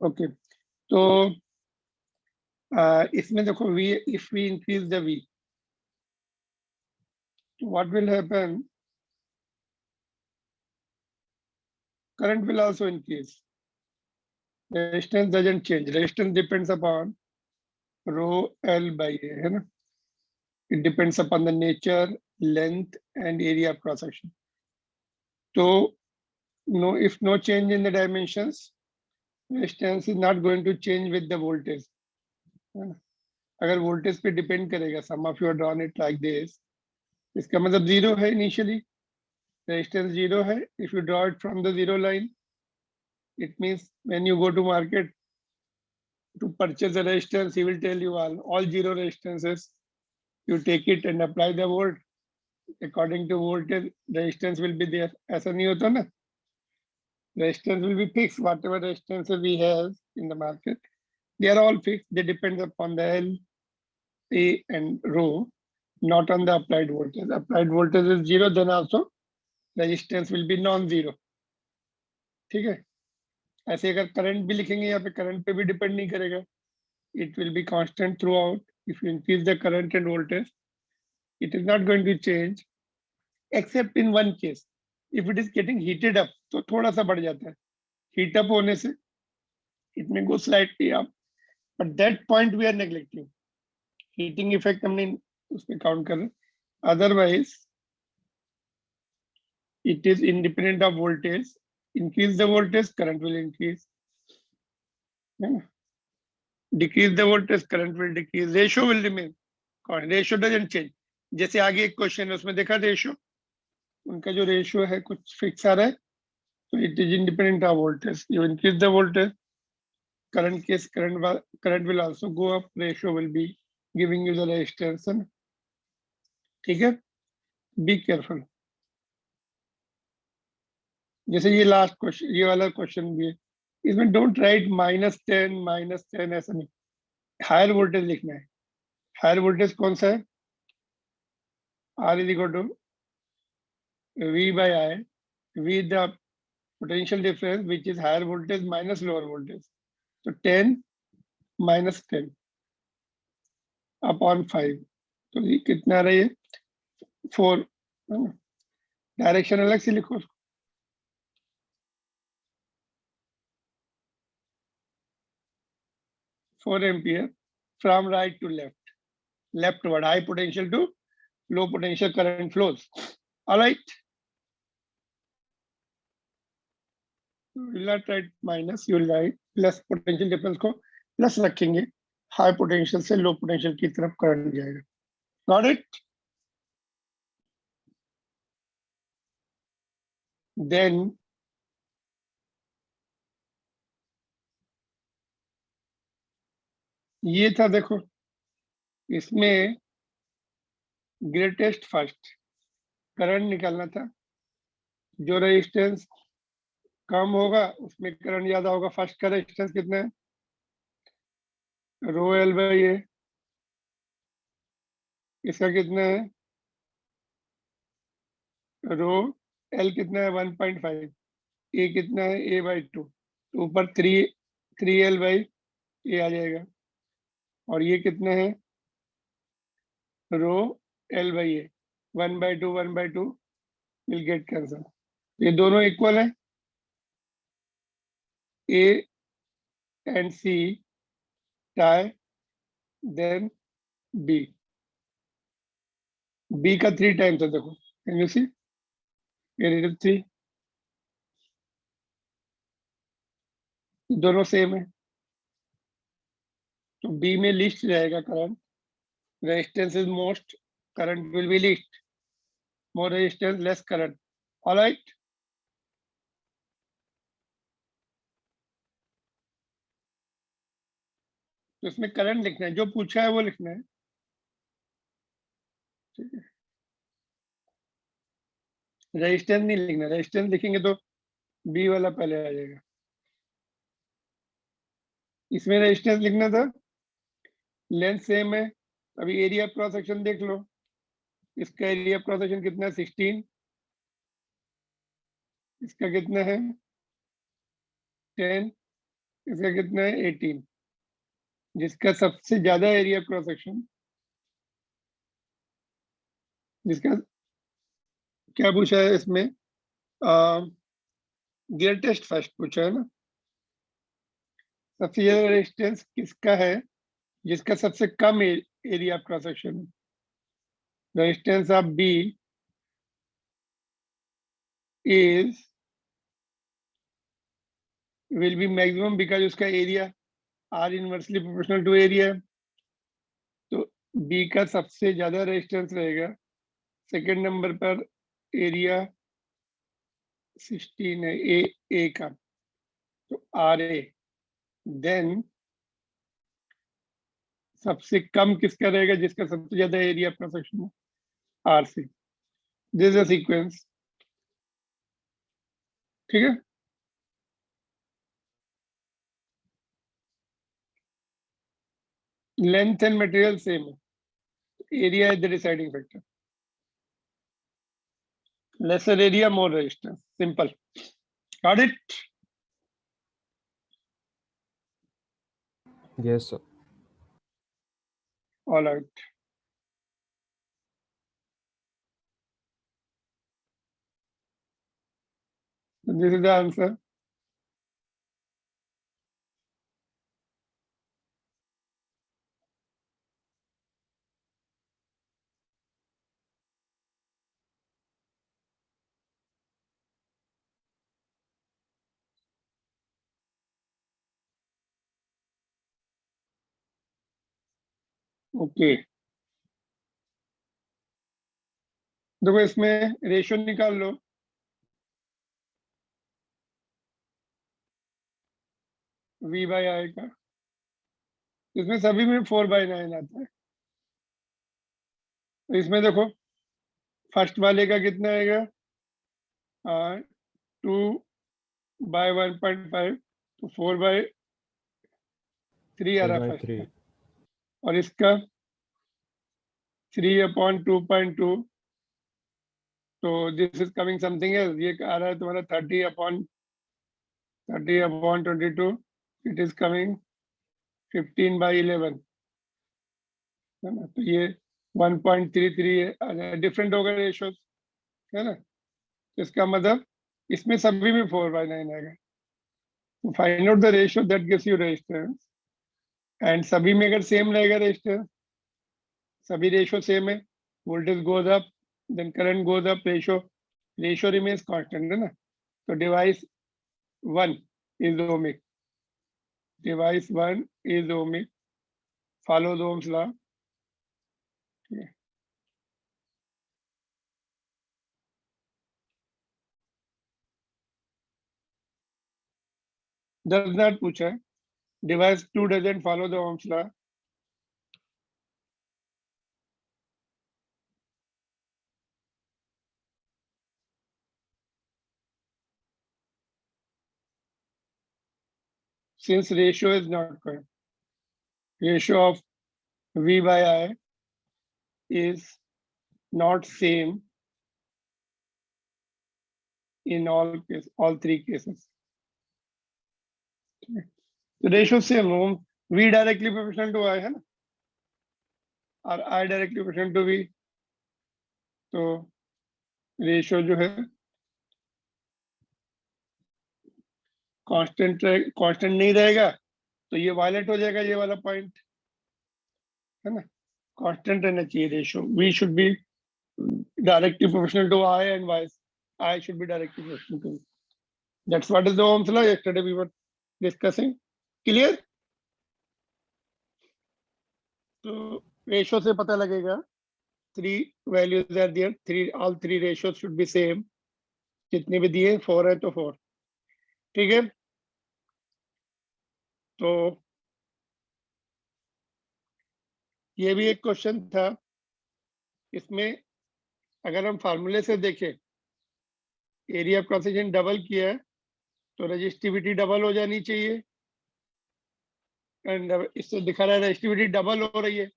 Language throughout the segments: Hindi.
ओके, तो इसमें देखो V, if we increase the V, what will happen? Current will also increase. Resistance doesn't change. Resistance depends upon rho L by A, है ना? It depends upon the nature, length, and area of cross section. So, no, if no change in the dimensions, resistance is not going to change with the voltage. है ना? अगर voltage पे depend करेगा, some of you have drawn it like this. इसका मतलब zero है initially. Resistance zero है. If you draw it from the zero line, it means when you go to market to purchase a resistance, he will tell you all zero resistances. You take it and apply the volt. According to voltage, resistance will be there. ऐसा नहीं होता ना? Resistance will be fixed. Whatever resistances we have in the market, they are all fixed. They depend upon the L, A, and rho, not on the applied voltage. Applied voltage is zero, then also resistance will be non-zero. ठीक है? ऐसे अगर करंट भी लिखेंगे यहाँ पे, करंट पे भी डिपेंड नहीं करेगा. It will be constant throughout. If you increase the current and voltage, it is not going to change, except in one case. If it is getting heated up, तो थोड़ा सा बढ़ जाता है. Heat up होने से it may go slightly up, but that point we are neglecting. Heating effect हमने उसमें count कर रहे. Otherwise, it is independent of voltage. Increase the voltage, current will increase. Decrease the voltage, current will decrease. Ratio will remain. Ratio doesn't change. जैसे आगे एक क्वेश्चन है उसमें देखा रेशियो, उनका जो रेशियो है कुछ फिक्स आ रहा है, तो it is independent of voltage. You increase the voltage, current case current will also go up, ratio will be giving you the resistance. ठीक है, बी केयरफुल. जैसे ये लास्ट क्वेश्चन, ये वाला क्वेश्चन भी है, इसमें डोंट राइट -10 ऐसा नहीं, हायर वोल्टेज लिखना है. हायर वोल्टेज कौन सा है? R is equal to V by I, V the potential difference which is higher voltage minus lower voltage. So 10 minus 10 upon 5. तो ये कितना रही है? 4. डायरेक्शन अलग से लिखो उसको. 4 ampere from right to left, leftward, high potential to low potential current flows. All right. You will not write minus, you will write plus. potential difference को plus रखेंगे, high potential से low potential की तरफ करंट जाएगा. Got it? Then ये था, देखो इसमें ग्रेटेस्ट फर्स्ट करंट निकालना था. जो रेजिस्टेंस कम होगा उसमें करंट ज्यादा होगा. फर्स्ट का रेजिस्टेंस कितना है? रो एल बाई ए. इसका कितना है? रो एल कितना है? 1.5. ए कितना है? ए बाई 2. तो ऊपर 3 एल बाई ए आ जाएगा. और ये कितना है? Rho L by A. 1/2 1/2 will get cancel. ये दोनों इक्वल है. A and C tie, then B. B का 3 टाइम्स है, देखो कैन यू सी? ये 3 दोनों सेम है. तो बी में लिस्ट रहेगा current. Resistance is most, current will be list. More resistance less current. Alright. तो इसमें करंट लिखना है, जो पूछा है वो लिखना है. ठीक है, रेजिस्टेंस नहीं लिखना. रेजिस्टेंस लिखेंगे तो बी वाला पहले आ जाएगा. इसमें रेजिस्टेंस लिखना था, लेंथ सेम है. अभी एरिया क्रॉस सेक्शन देख लो. इसका एरिया क्रॉस सेक्शन कितना है? 16. इसका कितना है? 10. इसका कितना है 18, जिसका सबसे ज्यादा एरिया क्रॉस सेक्शन, जिसका क्या पूछा है इसमें, ग्रेटेस्ट फर्स्ट पूछा है ना, सबसे ज्यादा रेजिस्टेंस किसका है जिसका सबसे कम एरिया क्रॉस सेक्शन है। Resistance of B is will be maximum because उसका area R inversely proportional to area, तो B का सबसे ज्यादा रेजिस्टेंस रहेगा। सेकंड नंबर पर एरिया 16 है ए का, तो RA। देन सबसे कम किसका रहेगा जिसका सबसे ज्यादा एरिया क्रॉस सेक्शन है, RC। दिस इज सीक्वेंस, ठीक है। लेंथ एंड मटेरियल सेम है, area is the deciding factor. lesser area, more resistance, simple. Got it? Yes, sir. All right. This is the answer. Okay, देखो इसमें रेशियो निकाल लो। V बाई आई का, इसमें सभी में 4/9 आता है। तो इसमें देखो फर्स्ट वाले का कितना आएगा, 2/1.5, तो 4/3 आ 3 रहा by फर्स्ट 3. का। और इसका 3/2.2, तो this is coming something else, ये आ रहा है तुम्हारा 30/22, इट इज कमिंग 15/11, है ना। तो ये 1.33 डिफरेंट होगा रेशियोज, है ना। तो इसका मतलब इसमें सभी में 4/9 आएगा। तो find out the ratio that gives you resistance, and सभी में अगर सेम रहेगा रेजिस्टेंस, सभी रेशियो सेम है, voltage goes up, then current goes up, ratio remains constant, है ना। तो device 1 is ohmic, device 1 is ohmic, follow the ohm's law. does not पूछा है, device 2 doesn't follow the Ohm's law. Since ratio is not correct, ratio of V by I is not same in all three cases. The ratio same, V directly proportional to I है ना, और I directly proportional to V, तो रेशियो जो है कांस्टेंट नहीं रहेगा, तो ये वायलेट हो जाएगा ये वाला पॉइंट, है ना। कांस्टेंट रहना चाहिए ratio, V should be directly proportional to I and vice I should be directly proportional to V. That's what is the Ohm's law. Yesterday we were discussing. Clear? तो रेशियो से पता लगेगा, 3 values are there, all three ratios should be same, जितने भी दिए 4 है तो 4, ठीक है। तो ये भी एक क्वेश्चन था, इसमें अगर हम फार्मूले से देखें, एरिया क्रॉस सेक्शन डबल किया है तो रेजिस्टिविटी डबल हो जानी चाहिए, एंड इससे दिखा रहा है रेजिस्टिविटी डबल हो रही है,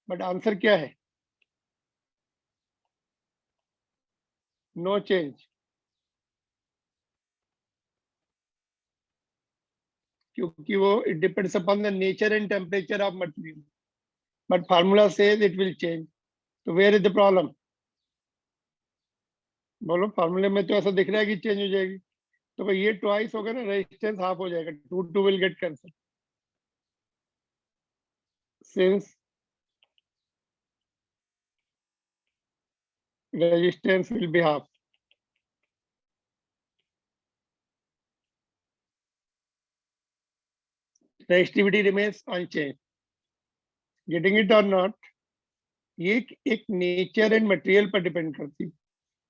बट आंसर क्या है, नो चेंज। क्योंकि वो it depends upon the nature and temperature of material, but formula says it will change. तो वेयर इज द प्रॉब्लम? बोलो, फार्मूले में तो ऐसा दिख रहा है कि चेंज हो जाएगी। तो भाई ये ट्वाइस होगा ना, रेजिस्टेंस हाफ हो जाएगा, 2 will get cancel since resistance will be half. Resistivity remains unchanged. Getting it or not? ये एक नेचर एंड मटेरियल पर डिपेंड करती,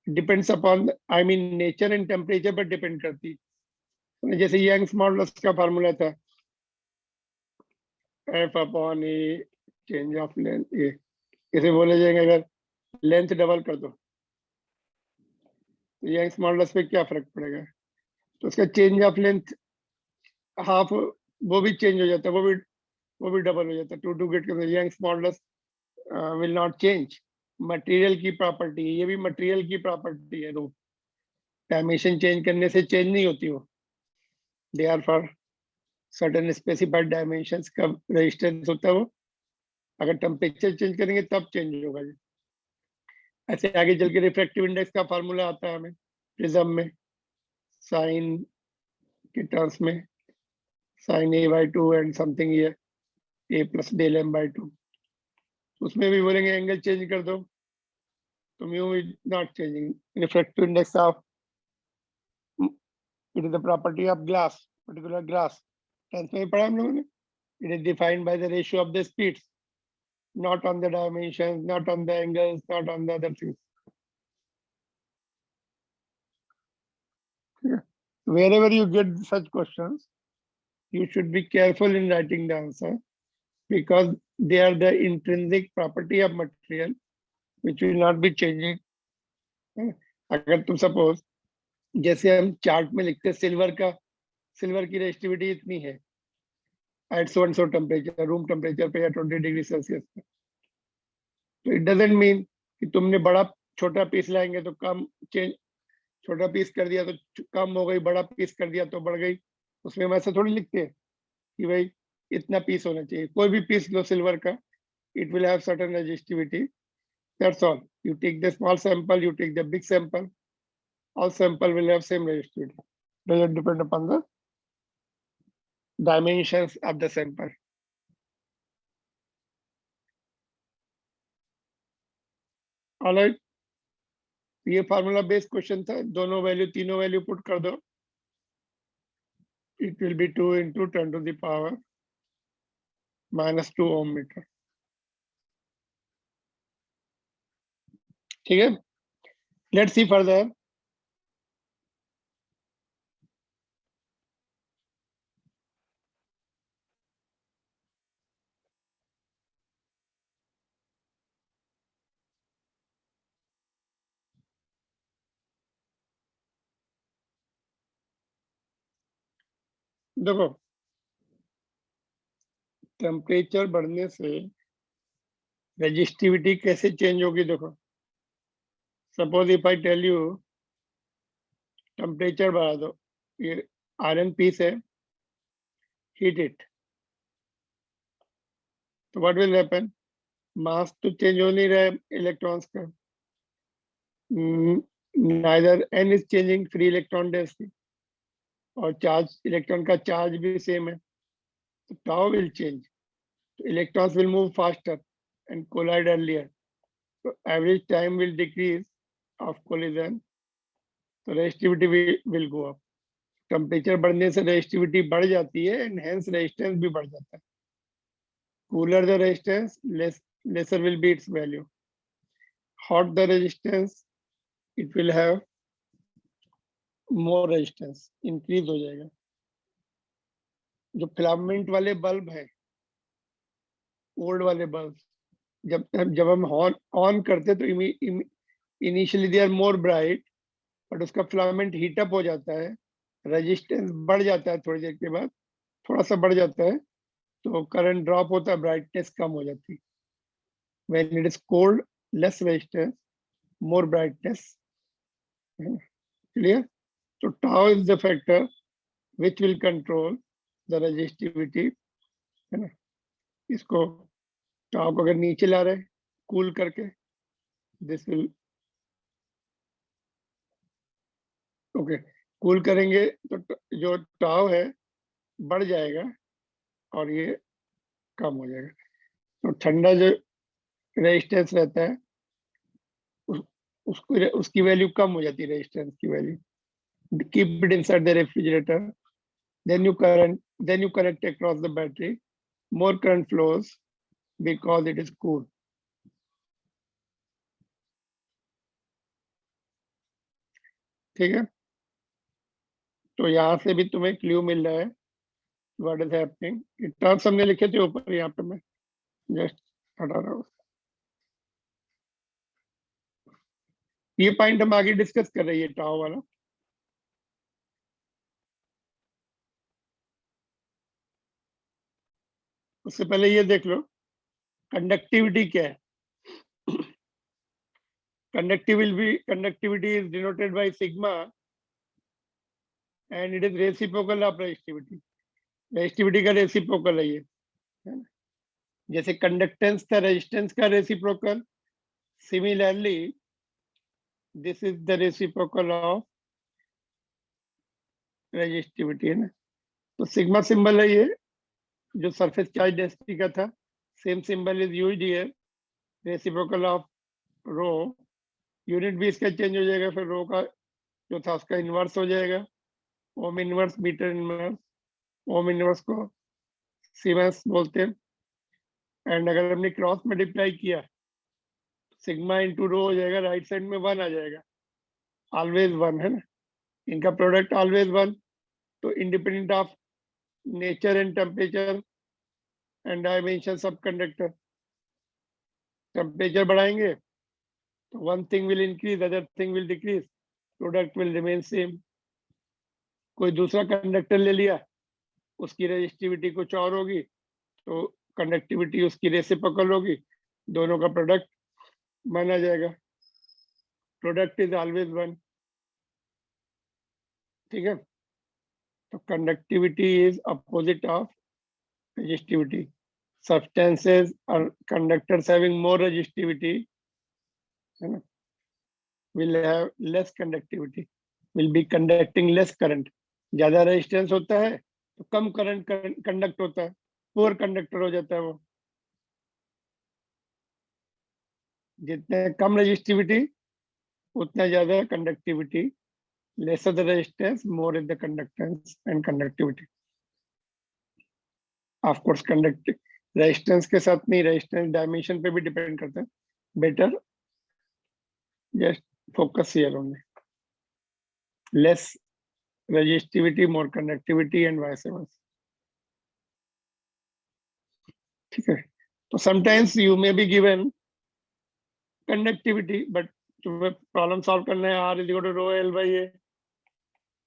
depends upon I mean nature and temperature पर डिपेंड करती। जैसे यंग्स मॉडुलस का फार्मूला था F upon A change of length, ये इसे बोले जाएंगे अगर लेंथ डबल कर दो तो यंग्स मॉडुलस पे क्या फर्क पड़ेगा? तो उसका चेंज ऑफ लेंथ हाफ, वो भी चेंज हो जाता है, वो भी डबल हो जाता है। टू गेट कर Young's modulus will not change. Material की प्रॉपर्टी है, ये भी मटेरियल की प्रॉपर्टी है। रूप डायमेंशन चेंज करने से चेंज नहीं होती वो, they are for certain specified dimensions का रेजिस्टेंस होता है वो। अगर टेम्परेचर चेंज करेंगे तब चेंज होगा। ऐसे आगे चल के रिफ्रैक्टिव इंडेक्स का फार्मूला आता है हमें प्रिज्म में, साइन के टर्म्स में, साइन a/2 एंड समथिंग ये a प्लस डेल m/2। उसमें भी बोलेंगे एंगल चेंज कर दो, तो mu is not changing. Refractive index of it is the property of glass, particular glass, tenth में पढ़ा हम लोगों ने। It is defined by the ratio of the speeds, not on the dimensions, not on the angles, not on the other things. Wherever you get such questions, you should be careful in writing the answer because they are the intrinsic property of material which will not be changing. अगर तुम सपोज जैसे हम चार्ट में लिखते हैं सिल्वर की रेजिस्टिविटी इतनी है at so and so temperature, room temperature पे या 20 डिग्री सेल्सियस पे, तो इट डजंट मीन कि तुमने बड़ा छोटा पीस लाएंगे तो कम चेंज, छोटा पीस कर दिया तो कम हो गई, बड़ा पीस कर दिया तो बढ़ गई। उसमें हम ऐसा थोड़ी लिखते हैं कि भाई इतना पीस होना चाहिए। कोई भी पीस लो सिल्वर का, it will have certain resistivity, that's all. You take the small sample, you take the big sample, all sample will have same resistivity. Doesn't depend upon the dimensions of the sample. All right, ये फार्मूला बेस्ड क्वेश्चन था, दोनों वैल्यू तीनों वैल्यू पुट कर दो, it will be 2 into 10 to the power -2 ohm meter. ठीक है, let's see further. देखो, टेम्परेचर बढ़ने से रेजिस्टिविटी कैसे चेंज होगी? देखो, suppose if I tell you temperature बढ़ा दो, ये आयरन पीस है, हीट इट, तो व्हाट विल हैपन? मास तो चेंज हो नहीं रहा है इलेक्ट्रॉन्स का, neither n is changing, free electron density, और चार्ज इलेक्ट्रॉन का चार्ज भी सेम है, तो टाउ विल चेंज, तो electrons will move faster and collide earlier, तो average time will decrease of collision, तो resistivity will go up. Temperature बढ़ने से रेजिस्टिविटी बढ़ जाती है एंड हेंस रेजिस्टेंस भी बढ़ जाता है। Cooler the resistance, lesser will be its value. Hot the resistance, it will have more resistance, increase हो जाएगा। जो फिलामेंट वाले बल्ब है, ओल्ड वाले बल्ब, जब हम ऑन करते तो initially they are more bright, but उसका फिलामेंट हीटअप हो जाता है, रेजिस्टेंस बढ़ जाता है, थोड़ी देर के बाद थोड़ा सा बढ़ जाता है, तो करंट ड्रॉप होता है, ब्राइटनेस कम हो जाती है। When it is cold, less resistance, more brightness. Clear? So tau is the factor which will control the resistivity, है ना। इसको टाउ को अगर नीचे ला रहे कूल करके, दिस विल, ओके, कूल करेंगे तो जो टाउ है बढ़ जाएगा और ये कम हो जाएगा। तो ठंडा जो रेजिस्टेंस रहता है उसकी वैल्यू कम हो जाती है, रेजिस्टेंस की value. Keep it inside the refrigerator, then you connect across the battery, more current flows because it is cool. ठीक है, तो यहाँ से भी तुम्हें क्लू मिल रहा है व्हाट इज हैपनिंग। टर्म्स हमने लिखे थे ऊपर, यहाँ पे मैं जस्ट हटा रहा हूँ। ये पॉइंट हम आगे डिस्कस कर रही है, टाउ वाला। उससे पहले ये देख लो कंडक्टिविटी क्या है। conductivity is denoted by sigma and it is reciprocal of resistivity. Resistivity का रेसिप्रोकल है ये, है ना। जैसे कंडक्टेंस था रेजिस्टेंस का reciprocal, similarly this is the reciprocal of resistivity, है ना। तो सिग्मा सिंबल है ये, जो सरफेस चार्ज डेंसिटी का था, same symbol is used here, reciprocal of rho. Unit भी इसका चेंज हो जाएगा, फिर रो का जो था उसका इनवर्स हो जाएगा, ohm inverse, metre inverse. Ohm inverse को सीमेंस बोलते हैं। एंड अगर हमने क्रॉस मल्टीप्लाई किया, सिग्मा इंटू रो हो जाएगा, राइट साइड में 1 आ जाएगा, ऑलवेज 1, है ना। इनका प्रोडक्ट ऑलवेज 1, तो independent of nature and temperature and dimension सब कंडक्टर, टेम्परेचर बढ़ाएंगे तो one thing will increase, other thing will decrease, product will remain same. कोई दूसरा कंडक्टर ले लिया, उसकी रेजिस्टिविटी कुछ और होगी, तो कंडक्टिविटी उसकी रेसिप्रोकल होगी, दोनों का प्रोडक्ट माना जाएगा। प्रोडक्ट इज ऑलवेज 1, ठीक है। तो conductivity is opposite of resistivity. Substances or conductors having more resistivity, you know, will have less conductivity, will be conducting less current. ज्यादा रेजिस्टेंस होता है तो कम करंट कंडक्ट होता है, पुअर कंडक्टर हो जाता है वो। जितने कम रेजिस्टिविटी उतना ज्यादा conductivity, lesser the resistance, more is the conductance and conductivity. Of course conduct resistance के साथ नहीं, रेजिस्टेंस डायमेंशन पे भी डिपेंड करता है। Better just focus here only, less resistivity more conductivity and vice versa, ठीक है। तो sometimes you may be given conductivity, but तुम्हें प्रॉब्लम सॉल्व करना है, R is equal to rho L by A,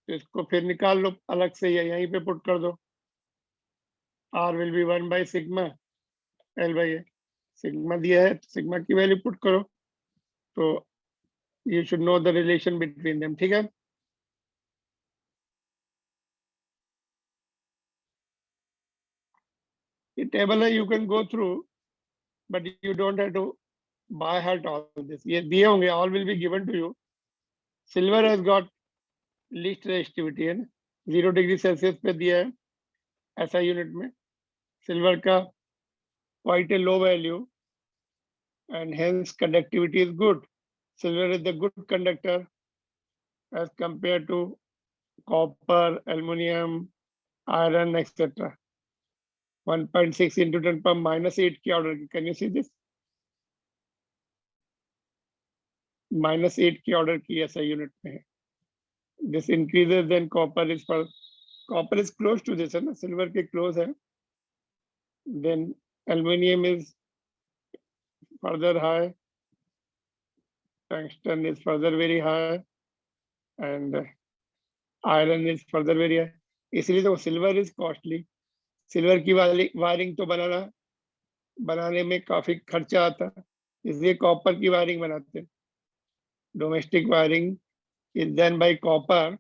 तो इसको फिर निकाल लो अलग से, या यहीं पे पुट कर दो। R will be 1 by sigma L by A, sigma दिया है तो सिग्मा की वैल्यू पुट करो, तो you should know the relation between them, ठीक है। ये टेबल है, you can go through, but you don't have to by heart all this. ये दिए होंगे, all will be given to you. Silver has got least resistivity, है ना, 0 डिग्री सेल्सियस पे दिया है ऐसा यूनिट में। सिल्वर का quite a low value and hence conductivity is good. Silver is the good conductor as compared to copper, aluminum, iron, etc. 1.6 into 10 power minus 8 की ऑर्डर की, कैन यू सी दिस, -8 की ऑर्डर की ऐसा यूनिट में है। This increases then copper is, पर copper is close to this, है ना, सिल्वर के क्लोज है। Then aluminium is further high, tungsten is further very high and iron is further very high. इसलिए तो सिल्वर इज कॉस्टली। सिल्वर की वायरिंग तो बनाने में काफी खर्चा आता है, इसलिए कॉपर की वायरिंग बनाते हैं। Domestic wiring is done by copper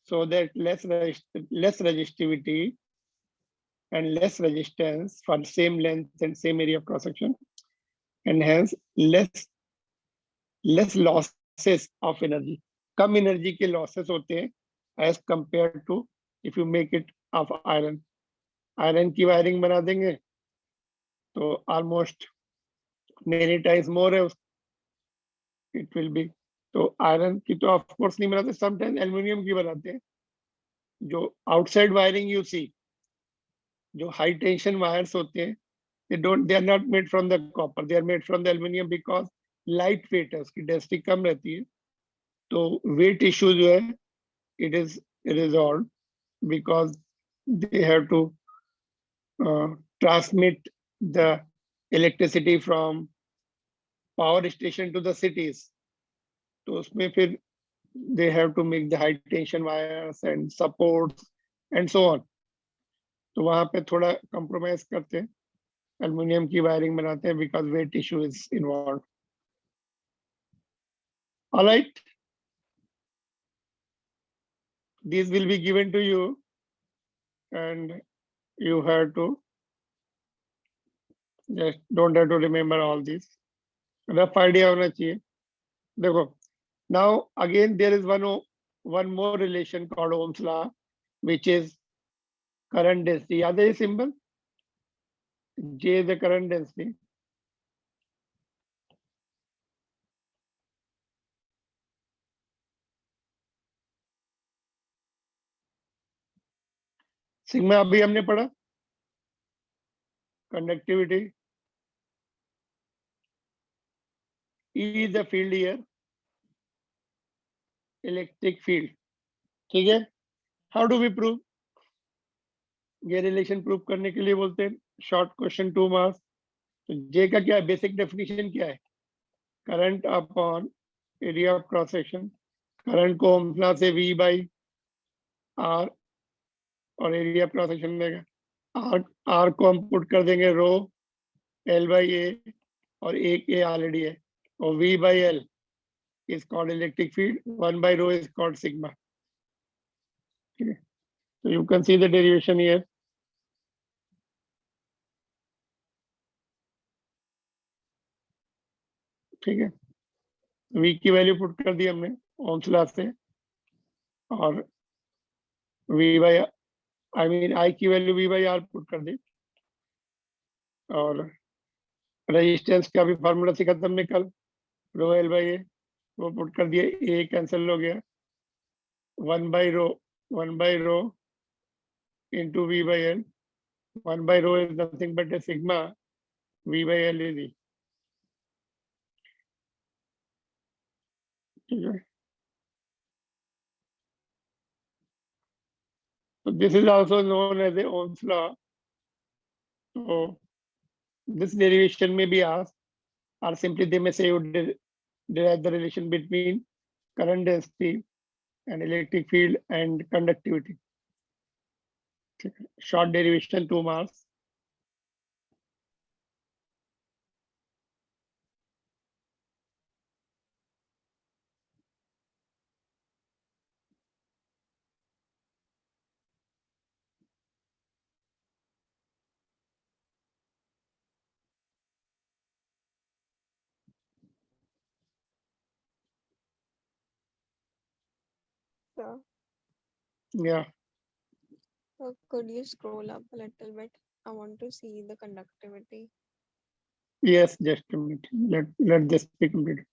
so that less resistivity and less resistance for same length and same area of cross section, and hence less losses of energy. Come energy के losses होते हैं as compared to if you make it of iron. Iron की wiring बना देंगे तो almost many times more है it will be. तो iron की तो of course नहीं बनाते, sometimes aluminium की बनाते हैं. जो outside wiring you see, जो high tension wires होते हैं, they are not made from the copper, they are made from the aluminium because light weight है, उसकी डेंसिटी कम रहती है, तो वेट इश्यू जो है it is resolve because they have to transmit the electricity from power station to the cities. तो उसमें फिर they have to make the high tension wires and supports and so on. तो वहां पे थोड़ा कंप्रोमाइज करते हैं, एल्युमिनियम की वायरिंग बनाते हैं because weight issue is involve. All right, these will be given to you and you have to just don't have to remember all these. Rough idea होना चाहिए. देखो, now again there is one more relation called Ohm's law, which is current density. याद है ये symbol? J is the current density. Sigma अभी हमने पढ़ा, conductivity. E is the field here, electric field. ठीक है? How do we prove? ये रिलेशन प्रूव करने के लिए बोलते हैं शॉर्ट क्वेश्चन 2 मार्क्स. तो जे का क्या है, बेसिक डेफिनेशन क्या है? Current upon area of cross section. Current को ओम्स लॉ से V बाई R और एरिया ऑफ क्रॉस सेक्शन देगा. R को हम पुट कर देंगे रो L बाई A और एक A ऑलरेडी है, और V by L is called electric field, 1 by rho is called sigma. Okay. So you can see the derivation here. ठीक है, V की वैल्यू पुट कर दी हमने ओम्स लॉ से, और V बाई I की value V by R put कर दी, और रेजिस्टेंस का भी फार्मूला सीखा था हमने कल, रो L बाई A, वो पुट कर दिया, A कैंसिल हो गया, 1 by rho into V by L. 1 by rho is nothing but a sigma, V by L is E. ठीक है, so this is also known as the Ohm's law. So this derivation may be asked, or simply they may say you derive the relation between current density and electric field and conductivity. Short derivation 2 marks. Sir, Yeah, could you scroll up a little bit? I want to see the conductivity. yes, just a minute. Let this be completed.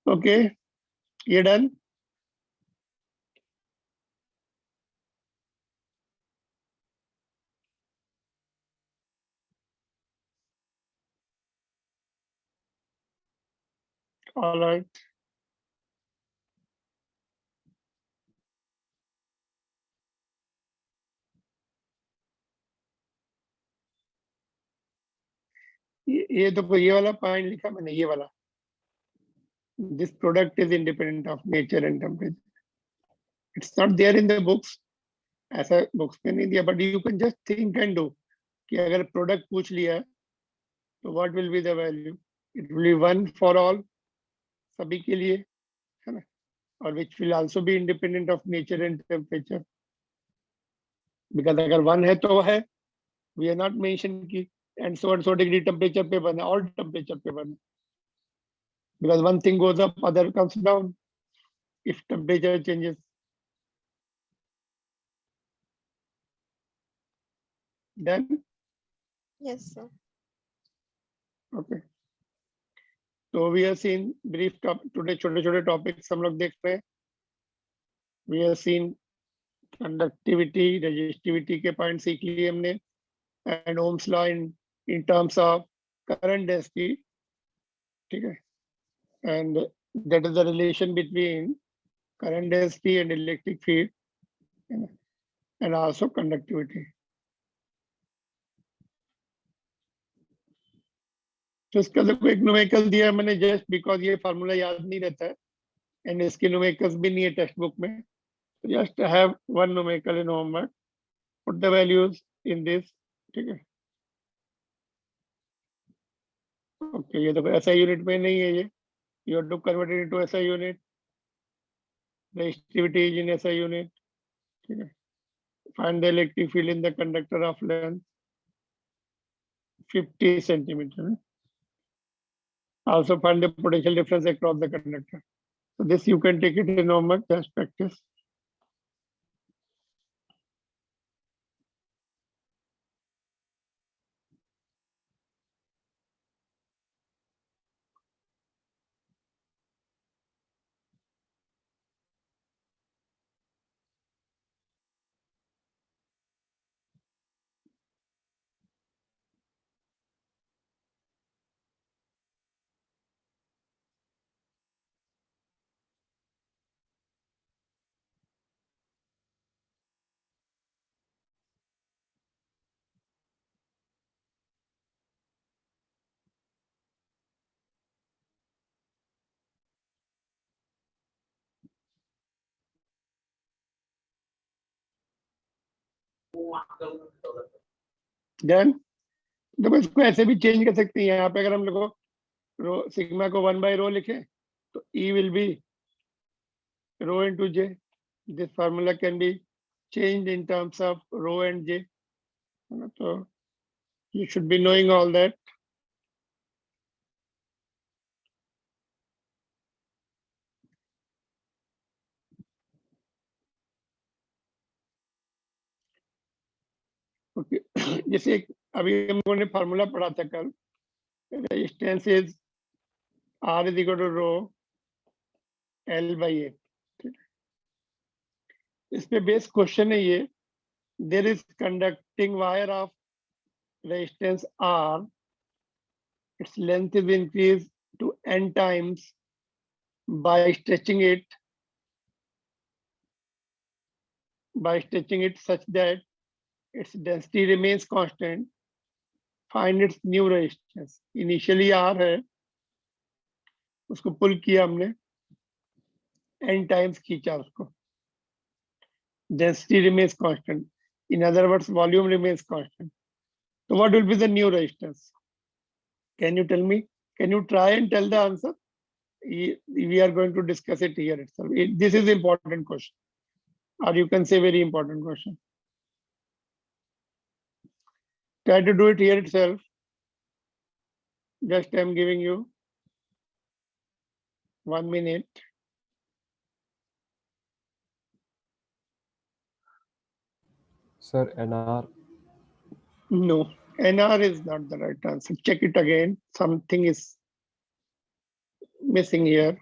Okay, you done? All right. ये तो ये वाला पॉइंट लिखा मैंने, ये वाला, this product is independent of nature and temperature. It's not there in the books. ऐसा बुक्स में नहीं दिया, but you can just think and do कि अगर प्रोडक्ट पूछ लिया तो what will be the value? It will be one for all, सभी के लिए, है ना, और which will also be independent of nature and temperature. Because अगर 1 है तो है, वी आर नॉट मेंशन की एंड सो डिग्री टेम्परेचर पे 1 है, ऑल टेम्परेचर पे 1 है, because one thing goes up other comes down if temperature changes. Then Yes, sir. okay. So we have seen brief today छोटे छोटे topics हम लोग देख रहे हैं. We have seen conductivity, resistivity के पॉइंट सीख लिए हमने, and Ohm's law in terms of current density, ठीक है, and that is the relation between current density and electric field, and also conductivity. तो इसका देखो एक न्यूमेरिकल दिया है मैंने, जस्ट बिकॉज ये फार्मूला याद नहीं रहता है एंड इसके न्यूमेरिकल्स भी नहीं है टेक्स्ट बुक में, तो just have one numerical in homework, put the values in this, ठीक है. ओके, ये देखो ऐसा यूनिट में नहीं है, ये you have to convert it into ऐसा यूनिट, रेजिस्टिविटी इज इन ऐसा यूनिट, ठीक है. Find the electric field in the conductor of length 50 centimetre. Also find the potential difference across the conductor. So this you can take it in homework, just practice. Then देखो इसको ऐसे भी चेंज कर सकते हैं, यहाँ पे अगर हम लोग रो सिग्मा को 1/ρ लिखे तो E will be ρ into J. This formula can be changed in terms of ρ and J. So you should be knowing all that. Okay. जैसे अभी हम लोगों ने फार्मूला पढ़ा था कल, resistance is R is equal to ρ L by A. इस पे बेस क्वेश्चन है ये, there is conducting wire of resistance R, its length is increased to n times by stretching it such that its density remains constant. Find its new resistance. Initially R है, उसको पुल किया हमने, n times खींचा उसको, density remains constant. In other words, volume remains constant. So what will be the new resistance? Can you tell me? Can you try and tell the answer? We are going to discuss it here itself. This is important question, or you can say very important question. Try to do it here itself. Just I'm giving you 1 minute. Sir, NR. No, NR is not the right answer. Check it again. Something is missing here.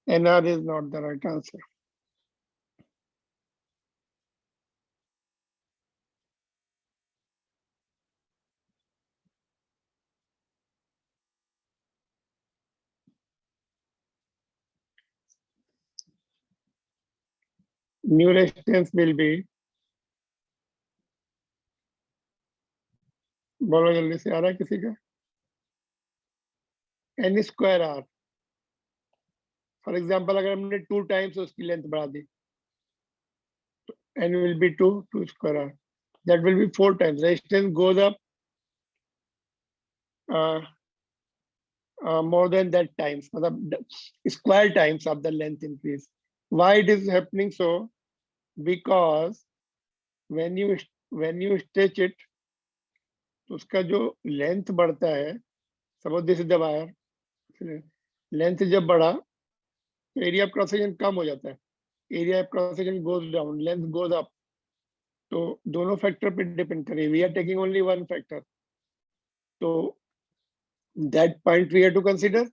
NR is not the right answer. New resistance will be, बोलो जल्दी से, आ रहा है किसी का? N square R. For example, अगर हमने 2 times उसकी length बढ़ा दी, N will be 2 square R. That will be 4 times. Resistance goes up more than that times, square times of the length increase. Why it is happening so? Because when you stretch it, तो उसका जो लेंथ बढ़ता है, suppose this is the wire, length जब बढ़ा तो एरिया ऑफ क्रॉस सेक्शन कम हो जाता है, area of cross section goes down, length goes up. तो दोनों फैक्टर पे डिपेंड करे, we are taking only one factor, तो that point we have to consider.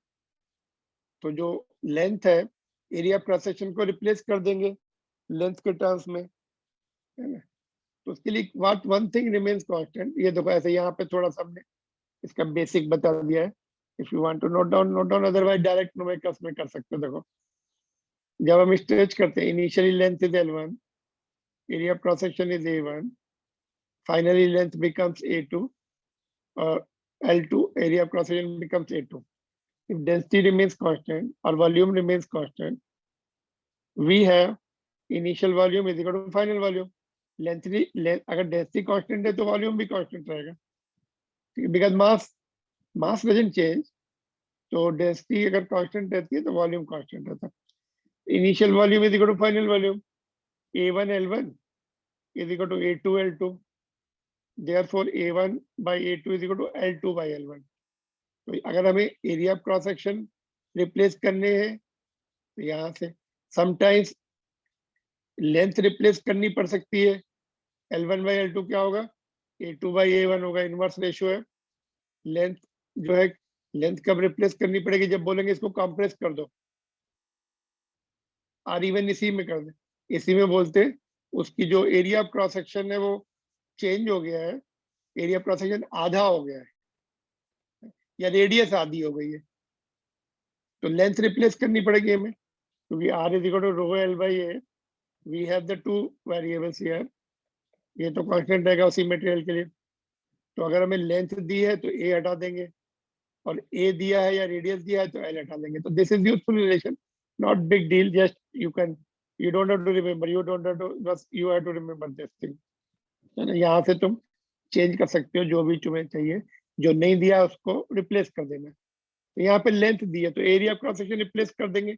तो जो लेंथ है, एरिया ऑफ क्रॉस सेक्शन को रिप्लेस कर देंगे लेंथ के टर्म्स में, है ना। तो उसके लिए what one thing remains constant, ये देखो ऐसे यहाँ पे थोड़ा सा हमने इसका बेसिक बता दिया है। If you want to note down, otherwise direct numericals में कर सकते हो। देखो जब हम स्ट्रेच करते हैं, initially length is L1, area of cross section is A1, finally length becomes A2 और L2, area of cross section becomes A2. If density remains constant or volume remains constant, we have initial volume is equal to final volume. Length अगर density constant है तो volume भी constant रहेगा, because mass doesn't change, तो density अगर constant रहती है तो volume constant रहता है। Initial volume is equal to final volume, A1 L1 is equal to A2 L2. Therefore A1 by A2 is equal to L2 by L1. तो अगर हमें area of cross section replace करने हैं तो यहाँ से समटाइम्स लेंथ रिप्लेस करनी पड़ सकती है। L1 बाई L2 क्या होगा, A2 बाई A1 होगा, इनवर्स रेशियो है। लेंथ जो है, लेंथ कब रिप्लेस करनी पड़ेगी, जब बोलेंगे इसको कंप्रेस कर दो, और इवन इसी में कर दे, इसी में बोलते उसकी जो एरिया ऑफ क्रॉस सेक्शन है वो चेंज हो गया है, एरिया ऑफ क्रॉस सेक्शन आधा हो गया है या रेडियस आधी हो गई है, तो लेंथ रिप्लेस करनी पड़ेगी हमें, क्योंकि R is equal to rho L by A, we have the two variables here, ये तो कांस्टेंट रहेगा उसी मटेरियल के लिए। तो अगर हमें लेंथ दी है तो A हटा देंगे, और A दिया है या रेडियस दिया है तो L हटा देंगे। तो this is useful relation, not big deal, just you don't have to remember, you don't have to, बस you have to remember this thing, है ना। यहाँ से तुम चेंज कर सकते हो जो भी तुम्हें चाहिए, जो नहीं दिया उसको रिप्लेस कर देना। तो यहाँ पे लेंथ दी है तो area of cross section replace कर देंगे,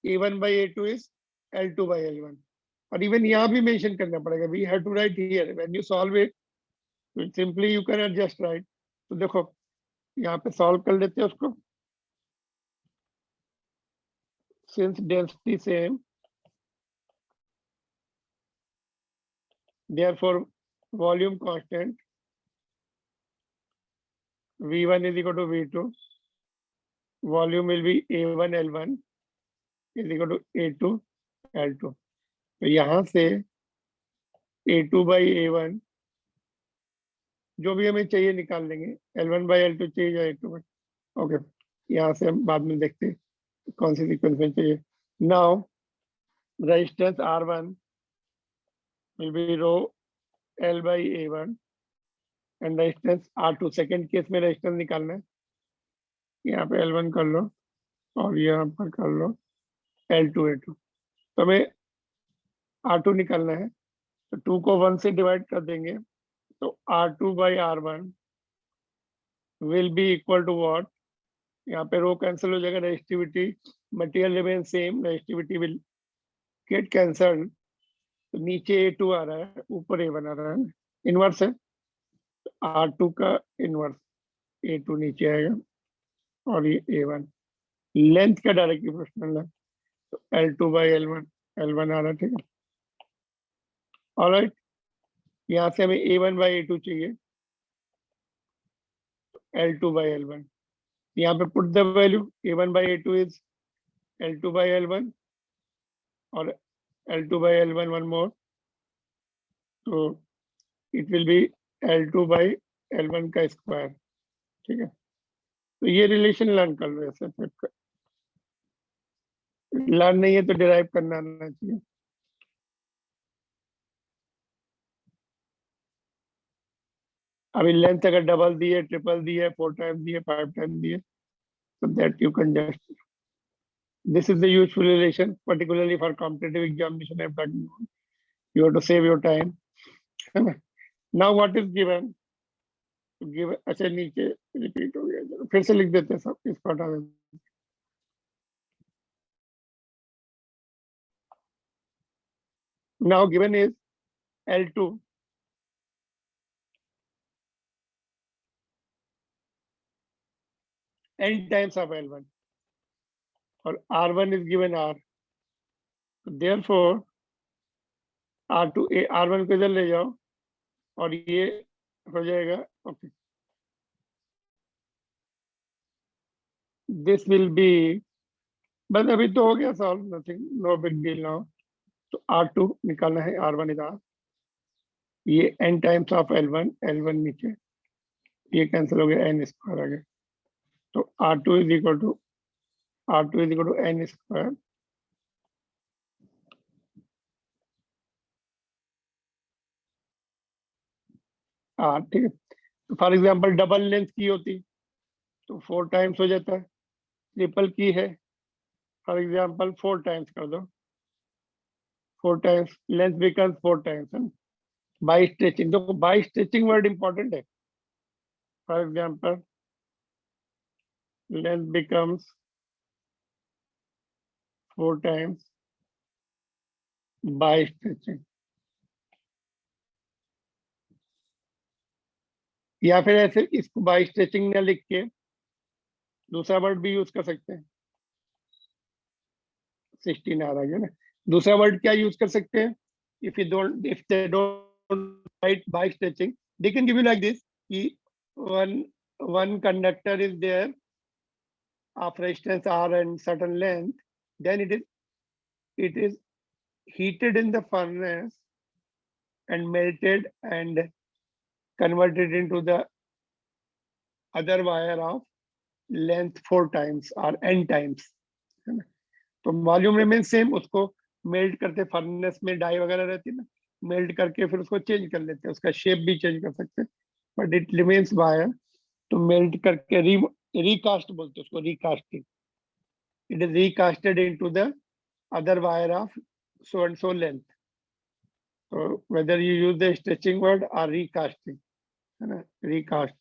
A1 by A2 is L2 by L1, और इवन यहाँ भी मेंशन करना पड़ेगा, we have to write here when you solve it, simply you can just write. तो देखो यहाँ पे सॉल्व कर लेते हैं उसको, since density same, therefore volume constant, V1 is equal to V2, volume will be A1 L1 is equal to A2 L2। तो यहाँ से A2 by A1 जो भी हमें चाहिए निकाल लेंगे, L1 by L2 चाहिए या A2 by, ओके, यहाँ से हम बाद में देखते हैं कौन सी सीक्वेंस में चाहिए। Now resistance R1 will be rho L by A1 and resistance R2, second case में रेजिस्टेंस निकालना है, यहाँ पे L1 कर लो और यहाँ पर कर लो L2 A2। तो हमें R2 निकालना है, तो 2 को 1 से डिवाइड कर देंगे, तो R2 by R1 will be equal to what, यहाँ पे रो कैंसिल हो जाएगा, resistivity material remain same, resistivity will get cancelled, तो नीचे A2 आ रहा है, ऊपर A1 आ रहा है, इनवर्स है, R2 का इनवर्स A2 नीचे आएगा और ये A1, लेंथ का डायरेक्टली प्रोपोर्शनल है, तो L2 by L1 आ रहा है, ठीक है। ऑलराइट, यहाँ से हमें A1 by A2 चाहिए, L2 by L1, यहाँ पे put the value, A1 by A2 is L2 by L1 और L2 by L1 one more, तो it will B L2 by L1 का स्क्वायर, ठीक है। तो ये रिलेशन लर्न कर लो, ऐसे लर्न नहीं है तो डिराइव करना आना चाहिए। अभी लेंथ अगर डबल दी है, ट्रिपल दी है, 4 टाइम दी है, 5 टाइम दी है, so that you can just, this is the useful relation, particularly for competitive examination I'm talking about. You have to save your time, है ना। Now what is given, तो given, अच्छा नीचे रिपीट हो गया, चलो फिर से लिख देते हैं सब, इसको हटा देते हैं। Now given is L2 n times of L1 और R1 is given R. Therefore R2 R1 को इधर ले जाओ और ये हो जाएगा. ओके, दिस विल बी, बस अभी तो हो गया solve, nothing, no big deal now. तो R2 निकालना है, R1 इधर, ये n times of L1, L1 नीचे, ये कैंसिल हो गया, n स्क्वायर आ गया. तो R2 is equal to n square R. ठीक है. तो फॉर एग्जांपल डबल लेंथ की होती तो 4 टाइम्स हो जाता है. ट्रिपल की है, फॉर एग्जांपल 4 टाइम्स कर दो, 4 टाइम्स लेंथ बिकम्स 4 टाइम्स है. बाय स्ट्रेचिंग, तो बाय स्ट्रेचिंग वर्ड इंपॉर्टेंट है. For example length becomes 4 times bye stretching. या फिर ऐसे इसको बाय स्ट्रेचिंग न लिख के दूसरा वर्ड भी यूज कर सकते हैं. 16 आ रहा है ना. दूसरा वर्ड क्या यूज कर सकते हैं? if they don't write by stretching, they can give you like this कि one conductor is there of resistance R and certain length, then it is heated in the furnace and melted and converted into the other wire of length 4 times or n times, है ना. तो वॉल्यूम रिमेन्स सेम, उसको मेल्ट करते, फर्नेस में डाई वगैरह रहती है ना, मेल्ट करके फिर उसको चेंज कर लेते हैं, उसका शेप भी चेंज कर सकते हैं, बट इट रिमेन्स वायर. तो मेल्ट करके रिकास्ट बोलते हैं उसको, recasting. It is recasted into the other wire of so and so length. So whether you use the stretching word or recasting, है ना, recast.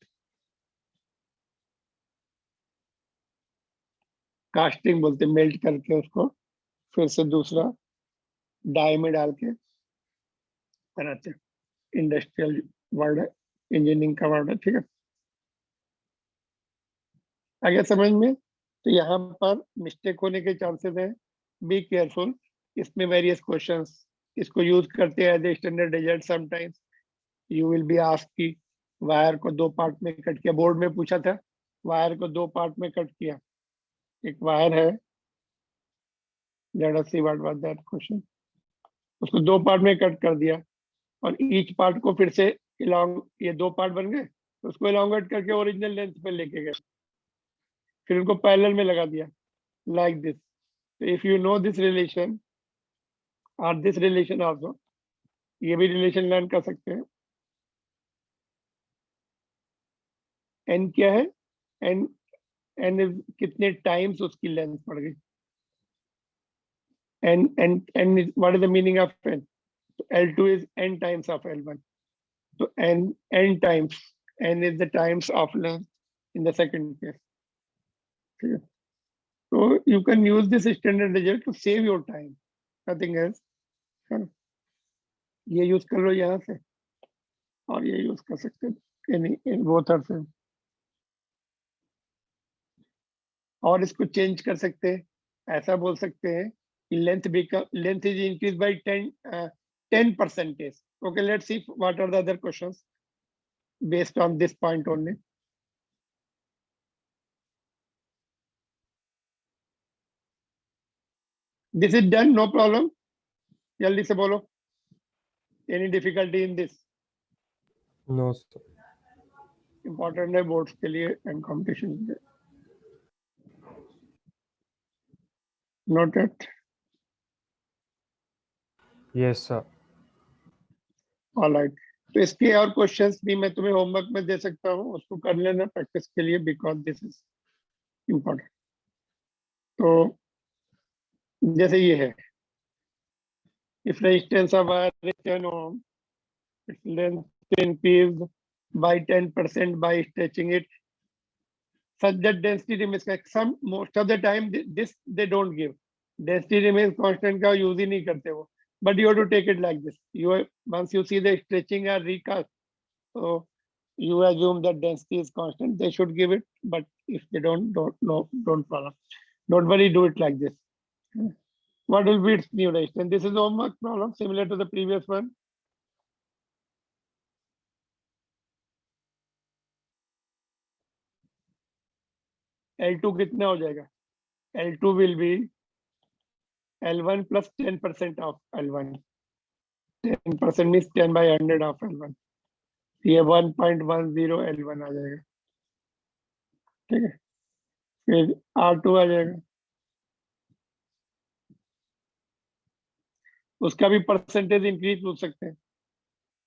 कास्टिंग बोलते, मेल्ट करके उसको फिर से दूसरा डाई में डाल के बनाते. इंडस्ट्रियल वर्ड है, इंजीनियरिंग का वर्ड है. ठीक है, आ गया समझ में. तो यहाँ पर मिस्टेक होने के चांसेस हैं, बी केयरफुल. इसमें वेरियस क्वेश्चंस इसको यूज करते हैं as a standard result. Sometimes you will be asked कि वायर को 2 पार्ट में कट किया. बोर्ड में पूछा था, वायर को 2 पार्ट में कट किया. एक वायर है, late us see what was that question. उसको 2 पार्ट में कट कर दिया और ईच पार्ट को फिर से इलॉन्ग, ये 2 पार्ट बन गए, तो उसको इलॉन्गेट करके ओरिजिनल लेंथ पे लेके गए, फिर उनको पैरेलल में लगा दिया लाइक दिस. तो if you know this relation और दिस रिलेशन आल्सो, ये भी रिलेशन लर्न कर सकते हैं. एन क्या है? एन इज कितने टाइम्स उसकी लेंथ बढ़ गई. N is, what is the meaning of n? L2 is n times of L1. So n times, n is the times of length in the second case. Okay. So you can use this standard result to save your time, nothing else. ये यूज कर लो यहाँ से और ये यूज कर सकते हैं इन बोथ आर सेम. और इसको चेंज कर सकते हैं, ऐसा बोल सकते हैं कि length is increase by 10%. Okay, let's see what are the other questions based on this point only. This is done, no problem. जल्दी से बोलो. Any difficulty in this? No, sir. Important है बोर्ड्स के लिए एंड कॉम्पिटिशन के लिए. Noted. Yes, sir. All right. तो इसके और क्वेश्चंस भी मैं तुम्हें होमवर्क में दे सकता हूँ, उसको कर लेना प्रैक्टिस के लिए, बिकॉज दिस इज इम्पोर्टेंट. तो जैसे ये है, if resistance of wire is 10 ohm, its length increased by 10% by stretching it, such that density remains constant. Most of the time this they don't give. Density remains constant का यूज ही नहीं करते वो, but you have to take it like this. Once you see the stretching or recast, so you assume that density is constant, they should give it, but if they don't problem. Don't worry, do it like this. What will be its new resistance? This is homework problem similar to the previous one. L2 कितना हो जाएगा? L2 will be L1 plus 10% of L1. 10% means 10 by 100 of L1. ये 1.10 L1 आ जाएगा, ठीक है। फिर R2 आ जाएगा, उसका भी परसेंटेज इंक्रीज पूछ सकते हैं.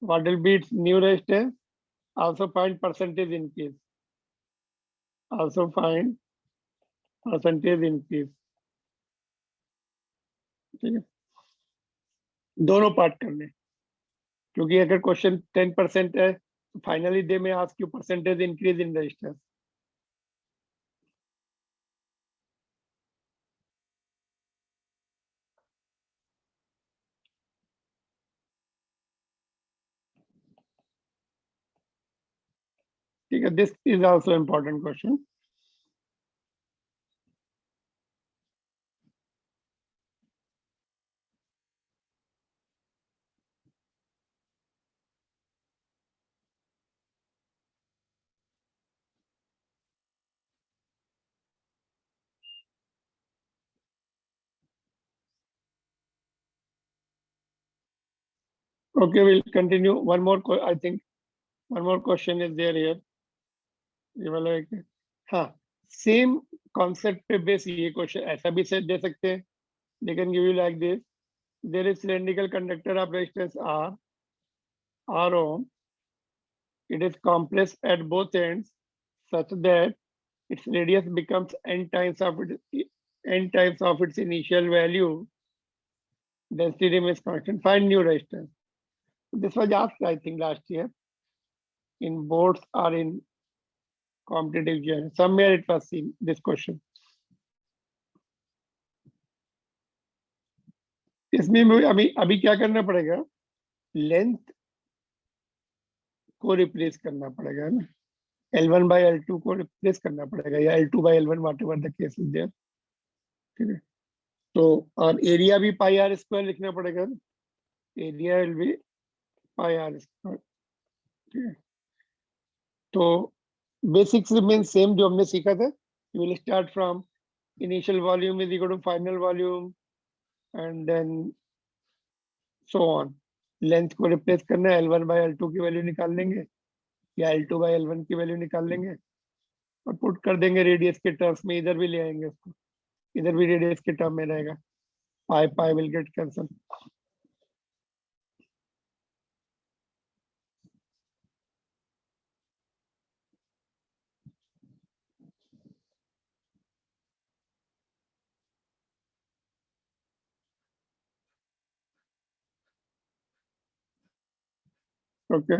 What will be its new resistance? Also find percentage increase. Also find percentage increase. ठीक है, दोनों पार्ट करने, क्योंकि अगर क्वेश्चन 10% है तो फाइनली दे में ask you percentage increase in resistance. ठीक है, this is also important question. Okay, we'll continue. One more, I think, one more question is there here. ये वाला एक, हाँ, सेम कॉन्सेप्ट पे बेस ये क्वेश्चन ऐसा भी से दे सकते हैं. They can give you like this. There is cylindrical conductor of resistance R ohm. It is compressed at both ends such that its radius becomes n times of its initial value. Density remains constant. Find new resistance. This was asked, I think, last year in boards or in competitive exam. Somewhere it was seen, this question. इसमें अभी क्या करना पड़ेगा? लेंथ को रिप्लेस करना पड़ेगा ना, L1 by L2 को रिप्लेस करना पड़ेगा, या L2 by L1, whatever the case is there. ठीक है, तो और एरिया भी पाई आर स्क्वायर लिखना पड़ेगा ना, area will be pi R square. ठीक है, तो बेसिक्स रिमेन सेम जो हमने सीखा था. You will start from initial volume is equal to final volume and then so on. Length को रिप्लेस करना है, L1 by L2 की वैल्यू निकाल लेंगे या L2 by L1 की वैल्यू निकाल लेंगे और पुट कर देंगे रेडियस के टर्म्स में. इधर भी ले आएंगे उसको, इधर भी रेडियस के टर्म में रहेगा. Pi pi will get cancel. Okay.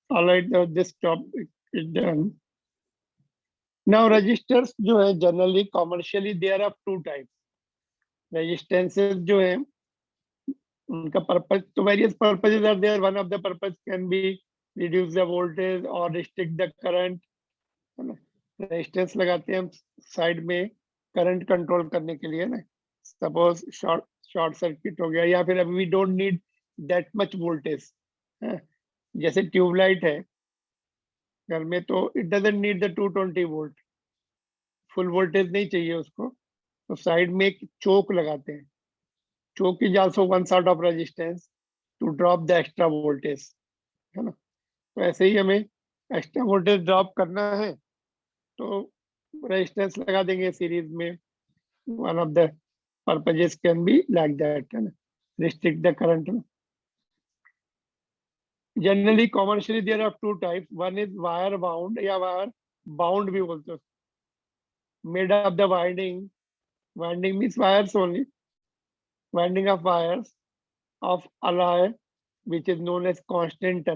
All right, now this topic is done. Now resistors जो है generally commercially there are two types. Resistances जो है उनका purpose, तो various purposes are there. One of the purpose can be reduce the voltage or restrict the current. Resistance लगाते हैं हम साइड में करंट कंट्रोल करने के लिए ना. सपोज शॉर्ट सर्किट हो गया, या फिर अभी we don't need that much voltage. जैसे ट्यूबलाइट है घर में, तो it doesn't need the 220 volt, full voltage नहीं चाहिए उसको, तो साइड में एक चोक लगाते हैं. Choke is also one sort of resistance to drop the extra voltage, है ना. तो ऐसे ही हमें एक्स्ट्रा वोल्टेज ड्रॉप करना है तो रेजिस्टेंस लगा देंगे सीरीज में. One of the purposes can be like that, है ना, restrict the current. Generally commercially there are two types. One is wire bound या वायर बाउंड भी बोलते हैं, made of the winding. Winding means wires only, winding of wires of alloy which is known as constant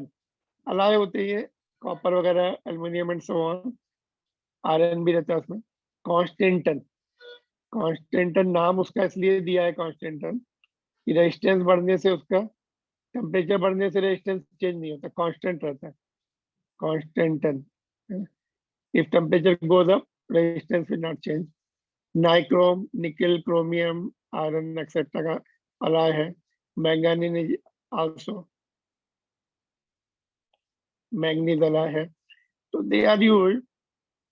alloy होते हैं कॉपर वगैरह, aluminium and so on, iron भी रहता है उसमें। कॉन्स्टेंटन, कॉन्स्टेंटन नाम उसका इसलिए दिया है कॉन्स्टेंटन कि रेजिस्टेंस बढ़ने से उसका, टेम्परेचर बढ़ने से रेजिस्टेंस चेंज नहीं होता, कांस्टेंट रहता है, constantan. If temperature goes up, resistance will not change. Nichrome, निकल, क्रोमियम, आयरन एक्सेट्रा का अलाय है। मैंगानीज आल्सो, मैंगनीज अलाय है। तो दे आर यूज्ड,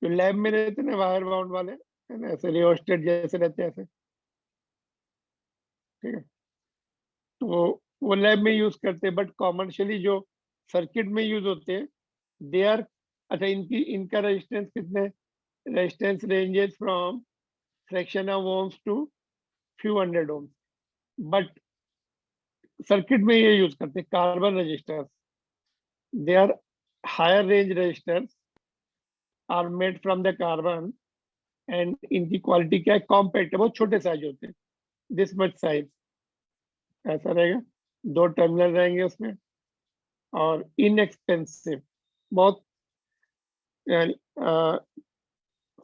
जो लैब में रहते हैं ना वायर बाउंड वाले, है ना, ऐसे रियोस्टेट जैसे रहते हैं ऐसे, ठीक है, तो वो लैब में यूज करते हैं। बट कॉमर्शियली जो सर्किट में यूज होते हैं, दे आर, अच्छा इनका रेजिस्टेंस कितने, resistance ranges from fraction of ohms to few hundred ohms. But circuit में ये यूज करते हैं carbon resistors, they are higher range resistors, are made from the carbon, and इनकी क्वालिटी क्या है, कॉम्पैक्ट है, बहुत छोटे साइज होते हैं, दिस मच साइज, ऐसा रहेगा, 2 टर्मिनल रहेंगे उसमें, और इनएक्सपेंसिव, बहुत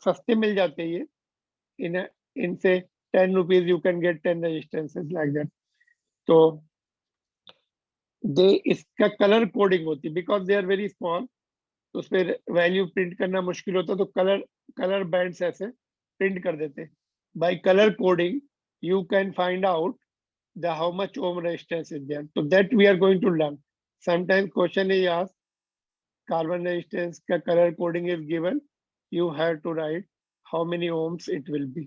सस्ते मिल जाते हैं ये, इन इनसे 10 rupees you can get 10 resistances like that. तो दे, इसका कलर कोडिंग होती है because they are very small, तो उस पर वैल्यू प्रिंट करना मुश्किल होता है, तो कलर बैंड्स ऐसे प्रिंट कर देते हैं। By colour coding you can find out the how much ohm resistance is there, so that we are going to learn. Sometimes question is asked, carbon resistance ka color coding is given, you have to write how many ohms it will be,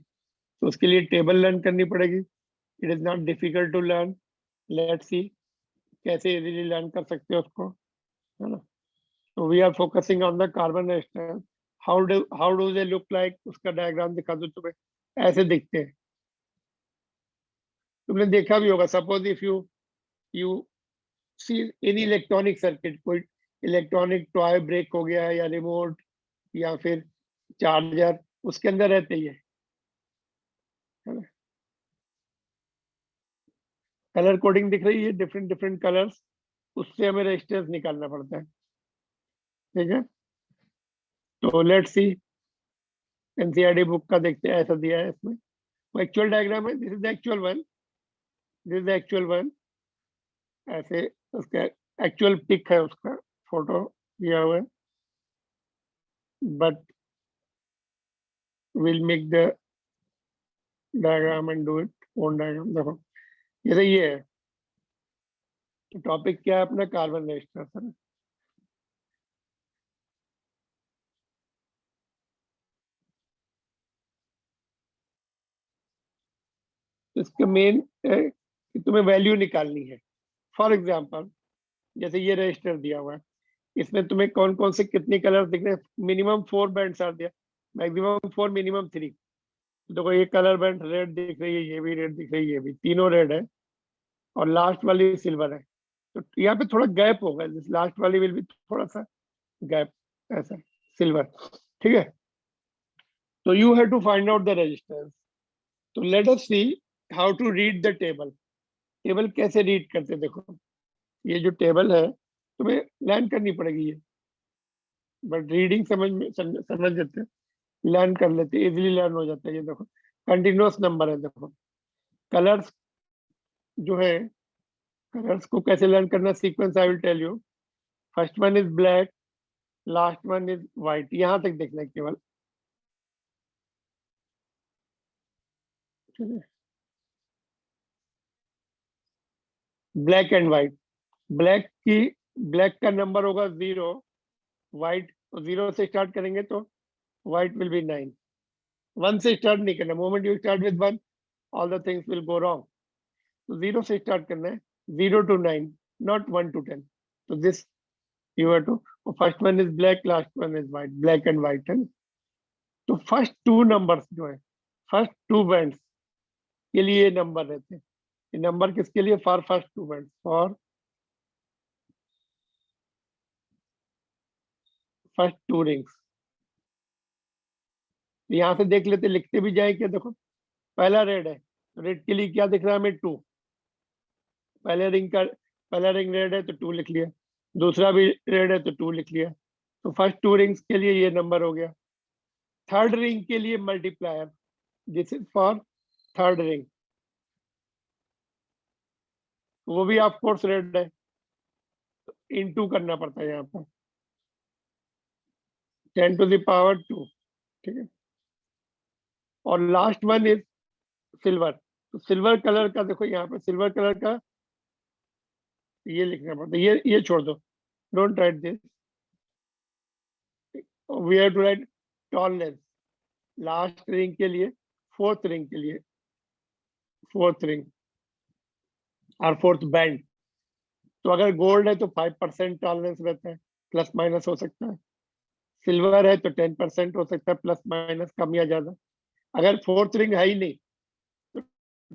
so uske liye table learn karni padegi, it is not difficult to learn, let's see kaise easily learn kar sakte ho usko, है ना। so we are focusing on the carbon resistance, how do they look like, uska diagram dikha do tumhe, ऐसे दिखते हैं, तुमने देखा भी होगा, suppose if you see in electronic circuit, कोई इलेक्ट्रॉनिक टॉय ब्रेक हो गया या रिमोट या फिर चार्जर, उसके अंदर रहते ही है ना। कलर कोडिंग दिख रही है, डिफरेंट डिफरेंट कलर्स, उससे हमें रेजिस्टेंस निकालना पड़ता है, ठीक है। तो लेट्स सी, एनसीईआरटी बुक का देखते हैं, ऐसा दिया है इसमें, वो एक्चुअल डायग्राम है, this is the actual one, this is the actual one, ऐसे उसका एक्चुअल पिक है, उसका फोटो दिया हुआ है, but will make the diagram and do it own diagram. देखो ये है, तो टॉपिक क्या है अपना, कार्बन रजिस्टर है। इसका मेन है कि तुम्हें वैल्यू निकालनी है। फॉर एग्जांपल जैसे ये रजिस्टर दिया हुआ है, इसमें तुम्हें कौन कौन से कितने कलर दिख रहे हैं, मिनिमम 4 बैंड्स आर दिया, मैक्सिमम 4, मिनिमम 3। देखो ये कलर बैंड रेड दिख रही है, ये भी रेड दिख रही है, ये भी, तीनों रेड है, और लास्ट वाली सिल्वर है, तो यहाँ पे थोड़ा गैप होगा, लास्ट वाली विल भी थोड़ा सा गैप, ऐसा सिल्वर, ठीक है। तो you have to find out the resistance, तो let us see how to read the table. Table कैसे रीड करते, देखो ये जो टेबल है तुम्हें लर्न करनी पड़ेगी ये, बट रीडिंग समझ लेते हैं, लर्न कर लेते हैं, इजीली लर्न हो जाता है। ये देखो कंटिन्यूअस नंबर है, देखो कलर्स जो है, कलर्स को कैसे लर्न करना, sequence I will tell you. First one is black, last one is white, यहां तक देखना है केवल, ब्लैक एंड व्हाइट। ब्लैक का नंबर होगा 0, व्हाइट 0 से स्टार्ट करेंगे तो व्हाइट विल बी 9। 1 से स्टार्ट नहीं करना, moment you start with 1 all the things will go wrong, तो 0 से स्टार्ट करना है, 0 to 9, not 1 to 10, तो this you have to, first one is black, last one is white, black and white है ना। तो फर्स्ट 2 नंबर्स जो है, फर्स्ट 2 बैंड्स के लिए नंबर रहते हैं, ये नंबर किसके लिए, for first 2 bands, for first 2 rings. यहां से देख लेते, लिखते भी जाए क्या, देखो पहला रेड है, तो रेड के लिए क्या दिख रहा है हमें, 2, पहला रिंग रेड है तो 2 लिख लिया, दूसरा भी रेड है तो 2 लिख लिया। तो फर्स्ट 2 रिंग्स के लिए ये नंबर हो गया। थर्ड रिंग के लिए multiplier, this is for third ring, वो भी ऑफ कोर्स रेड है, इनटू करना पड़ता है यहाँ पर 10 to the power 2, ठीक है। और लास्ट वन इज सिल्वर। तो सिल्वर कलर का देखो यहाँ पर सिल्वर कलर का ये लिखना पड़ता है, ये छोड़ दो, don't write this, we have to write tolerance last ring के लिए, फोर्थ रिंग के लिए, फोर्थ रिंग और फोर्थ बैंड। तो अगर गोल्ड है तो 5% टॉलरेंस रहता है, प्लस माइनस हो सकता है। सिल्वर है तो 10% हो सकता है, प्लस माइनस कम या ज्यादा। अगर फोर्थ रिंग है ही नहीं तो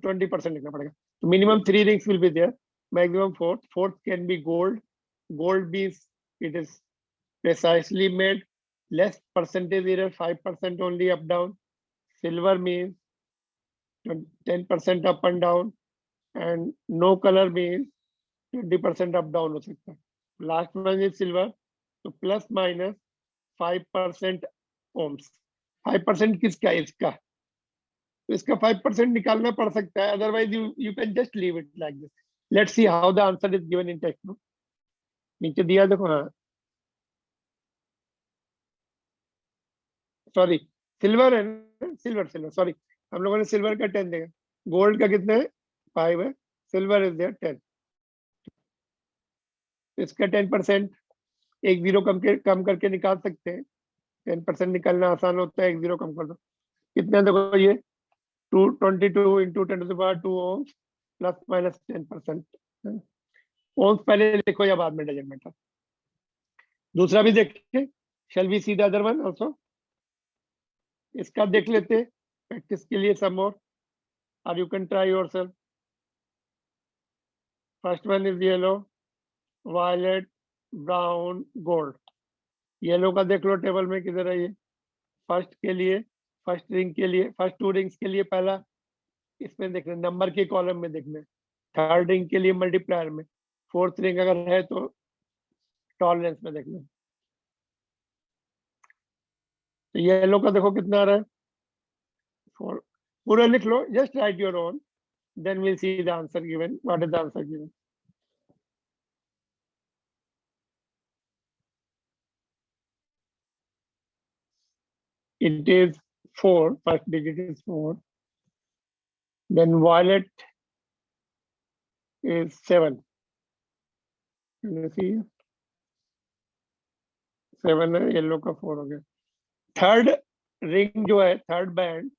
20% लिखना पड़ेगा। तो minimum 3 rings will be there, maximum fourth. Fourth can be gold. Gold means it is precisely made, less percentage error, 5% only up down. Silver means 10% up and down, and no color means 20% up down हो सकता है। Last one is silver, तो plus minus 5% ohms। 5% किसका? इसका। तो इसका 5% निकालना पड़ सकता है, otherwise you can just leave it like this. Let's see how the answer is given in text book. नीचे दिया देखो, हाँ सॉरी सिल्वर है ना, सिल्वर सिल्वर सॉरी, हम लोगों ने सिल्वर का 10 देगा, गोल्ड का कितना है 5 है, सिल्वर इज देयर 10। इसका 10% एक जीरो कम करके निकाल सकते हैं। 10% निकालना आसान होता है, एक जीरो कम कर दो, कितना देखो ये 222 into 10⁻² ohms plus minus 10%। ohms पहले लिखो या बाद में डजन मैटर। दूसरा भी देखें, shall we see the other one also. इसका देख लेते हैं प्रैक्टिस के लिए सम मोर, और you can try yourself. First one is yellow, violet, brown, gold. Yellow का देख लो टेबल में किधर है ये। फर्स्ट के लिए, फर्स्ट रिंग के लिए, फर्स्ट 2 रिंग्स के लिए पहला इसमें देखना, नंबर के कॉलम में देखना। थर्ड रिंग के लिए मल्टीप्लायर में, फोर्थ रिंग अगर है तो टॉलरेंस में देखना। तो येलो का देखो कितना आ रहा है 4। पूरा लिख लो, just write your own, then we'll see the answer given. What is the answer given? It is 4, first digit is 4. Then violet is 7. Can you see? 7 है, येलो का 4 हो गया। थर्ड रिंग जो है, third band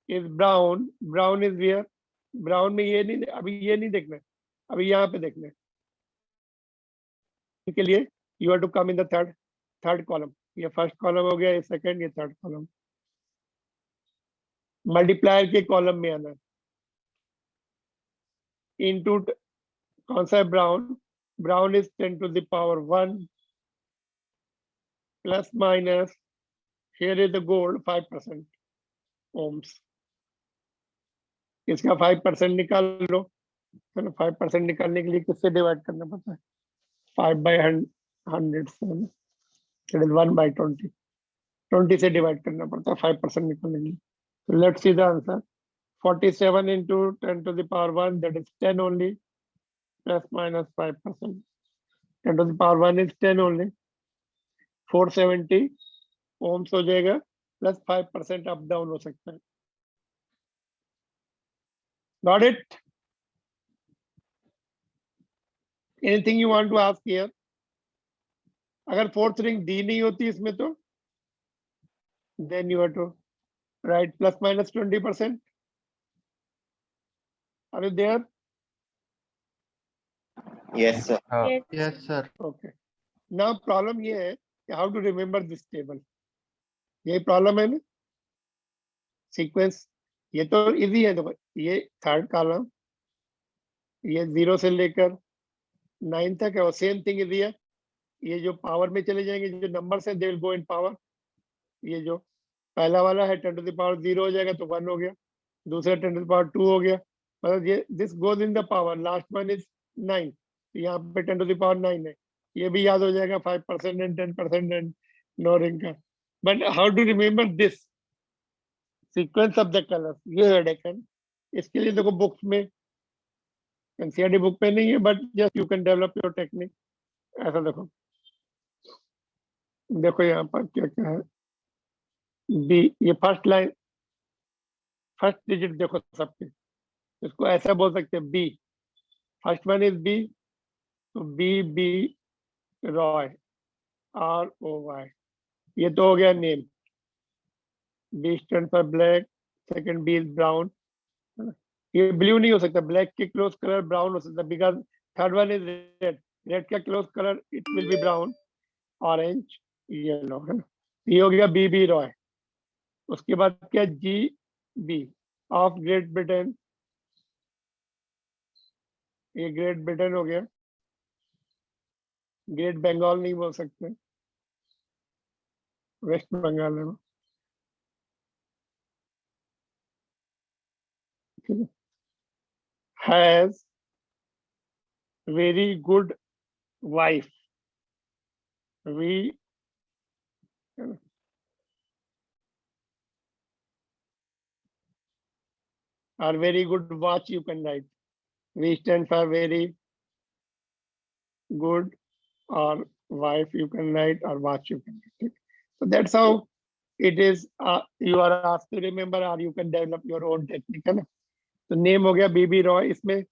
is brown. Brown is where, brown में ये नहीं, अभी ये नहीं देखना है, अभी यहाँ पे देखना है। इसके लिए you have to come in the third column. ये फर्स्ट कॉलम हो गया, ये सेकंड, ये थर्ड कॉलम। मल्टीप्लायर के कॉलम में आना है। इनटू कौन सा है brown, brown is 10 to the power 1 plus minus, here is the gold 5% ohms। इसका 5% निकाल लो, 5% निकालने के लिए किससे डिवाइड करना पड़ता है? 5/100 से, 1/20, 20 से डिवाइड करना पड़ता है 5% निकालने के लिए। So let's see the answer. 47 into 10 to the power 1, that is 10 only, plus minus 5%. 10 to the power 1 is 10 only, 470 ohms हो जाएगा, प्लस 5% अप डाउन हो सकता है। Got it? Anything you want to ask here? अगर फोर्थ रिंग डी नहीं होती इसमें तो then you have to write plus minus 20%. Are you there? Yes, sir. Yes. Yes, sir. Okay. Now problem ये है कि how to remember this table. यही प्रॉब्लम है ना, सीक्वेंस। ये तो इजी है, देखो ये थर्ड कॉलम, ये 0 से लेकर 9 तक है, और सेम थिंग इजी है। ये जो पावर में चले जाएंगे, जो नंबर्स हैं they will go in power. ये जो पहला वाला है 10 to the power 0 हो जाएगा तो 1 हो गया, दूसरा 10 to the power 2 हो गया, मतलब ये this goes in the power. Last one is 9, यहाँ पे 10 to the power 9 है, ये भी याद हो जाएगा 5% एंड 10% एंड नो रिंग का। But how to remember this sequence of the colour, ये है डेकन। इसके लिए देखो बुक्स में, एनसीईआरटी बुक पे नहीं है, but just you can develop your technique. ऐसा देखो, देखो यहाँ पर क्या क्या है। बी, ये फर्स्ट लाइन, फर्स्ट डिजिट देखो सबके, इसको ऐसा बोल सकते हैं B, first one is B, तो बी बी रॉय, ROY, ये तो हो गया name. B stand for black, second B is brown, ये ब्लू नहीं हो सकता, ब्लैक के क्लोज कलर ब्राउन हो सकता, because third one is red, red का close colour it will be brown, orange, yellow, है ना। ये हो गया बी बी रॉय। उसके बाद क्या, G B of Great Britain, ये ग्रेट ब्रिटेन हो गया। ग्रेट बंगाल नहीं बोल सकते, वेस्ट बंगाल है वो। Has very good wife, V, or very good watch you can write. V stand for very good, or wife you can write, or watch you can write. So that's how it is. You are asked to remember, or you can develop your own technique, है ना। तो नेम हो गया बीबी रॉय, इसमें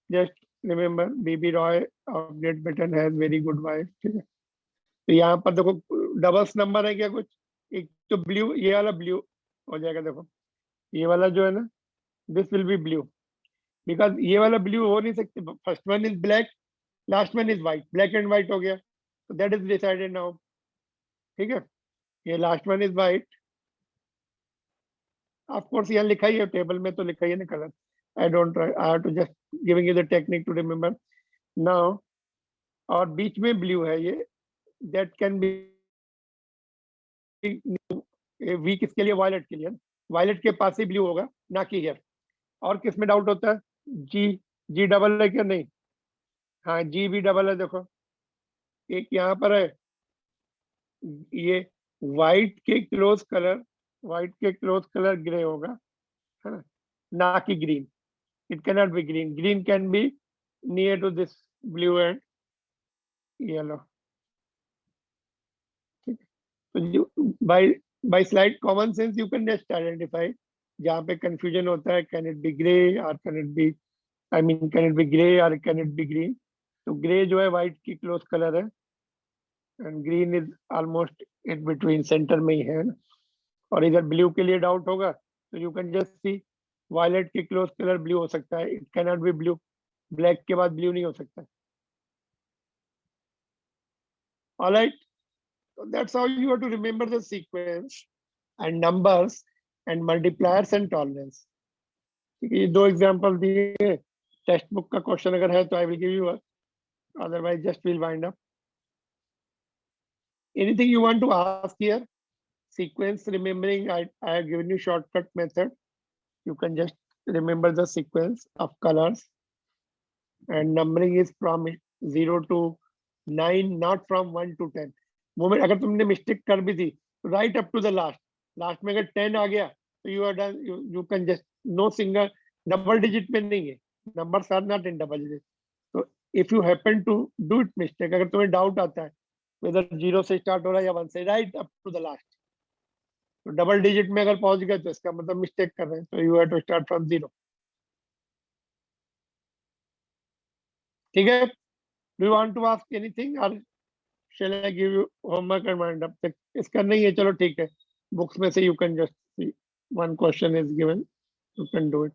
just remember B B Roy of Great Britain has very good wife, ठीक है। तो यहाँ पर देखो डबल्स नंबर है क्या कुछ, एक तो ब्लू, ये वाला ब्लू हो जाएगा, देखो ये वाला जो है ना, this will be blue, because ये वाला ब्लू हो नहीं सकते, first one is black, last one is white, black and white हो गया, तो दैट इज डिसाइडेड नाउ, ठीक है। ये last one is white, of course यहाँ लिखा ही है, टेबल में तो लिखा ही है ना colour, I don't try, I have to just giving you the technique to remember now. और बीच में ब्लू है ये, दैट कैन बी, वी किसके लिए, वायलेट के लिए, वायलेट के पास ही ब्लू होगा, ना कि हियर। और किस में डाउट होता है, जी, जी डबल है क्या, नहीं, हाँ जी भी डबल है, देखो एक यहाँ पर है, ये व्हाइट के क्लोज कलर, व्हाइट के क्लोज कलर ग्रे होगा, है ना कि green, it can not be green, green can be near to this blue and yellow, ठीक है। तो by slide common sense you can just identify जहाँ पे कंफ्यूजन होता है, कैन इट बी ग्रे और can it be, I mean can it be grey और कैन इट बी ग्रीन। तो ग्रे जो है व्हाइट की क्लोज कलर है, and green is almost in between, centre में ही है ना। और इधर ब्लू के लिए डाउट होगा, तो you can just see violet के क्लोज कलर ब्लू हो सकता है, it can not be blue, black के बाद ब्लू नहीं हो सकता। Alright, so that's how you have to remember the sequence and numbers and multipliers and tolerance. ठीक है, ये दो एग्जांपल दिए, टेक्स्ट बुक का क्वेश्चन अगर है तो I will give you, otherwise just will wind up. Anything you want to ask here? Sequence remembering, I have given you shortcut method. You can just remember the sequence of colors, and numbering is from 0 to 9, not from 1 to 10. Moment अगर तुमने मिस्टेक कर भी थी, right up to the last, last में अगर 10 आ गया तो you are done, you can just, no single, double digit में नहीं है, numbers are not in double digit. तो if you happen to do it mistake, अगर तुम्हें डाउट आता है वेदर 0 से स्टार्ट हो रहा है या 1 से, right up to the last, तो डबल डिजिट में अगर पहुंच गए तो इसका मतलब मिस्टेक कर रहे हैं, तो you have to start from 0, ठीक है। Do you want to ask anything, और shall I give you homework and wind up? इसका नहीं है, चलो ठीक है, बुक्स में से you can just see one question is given, you can do it.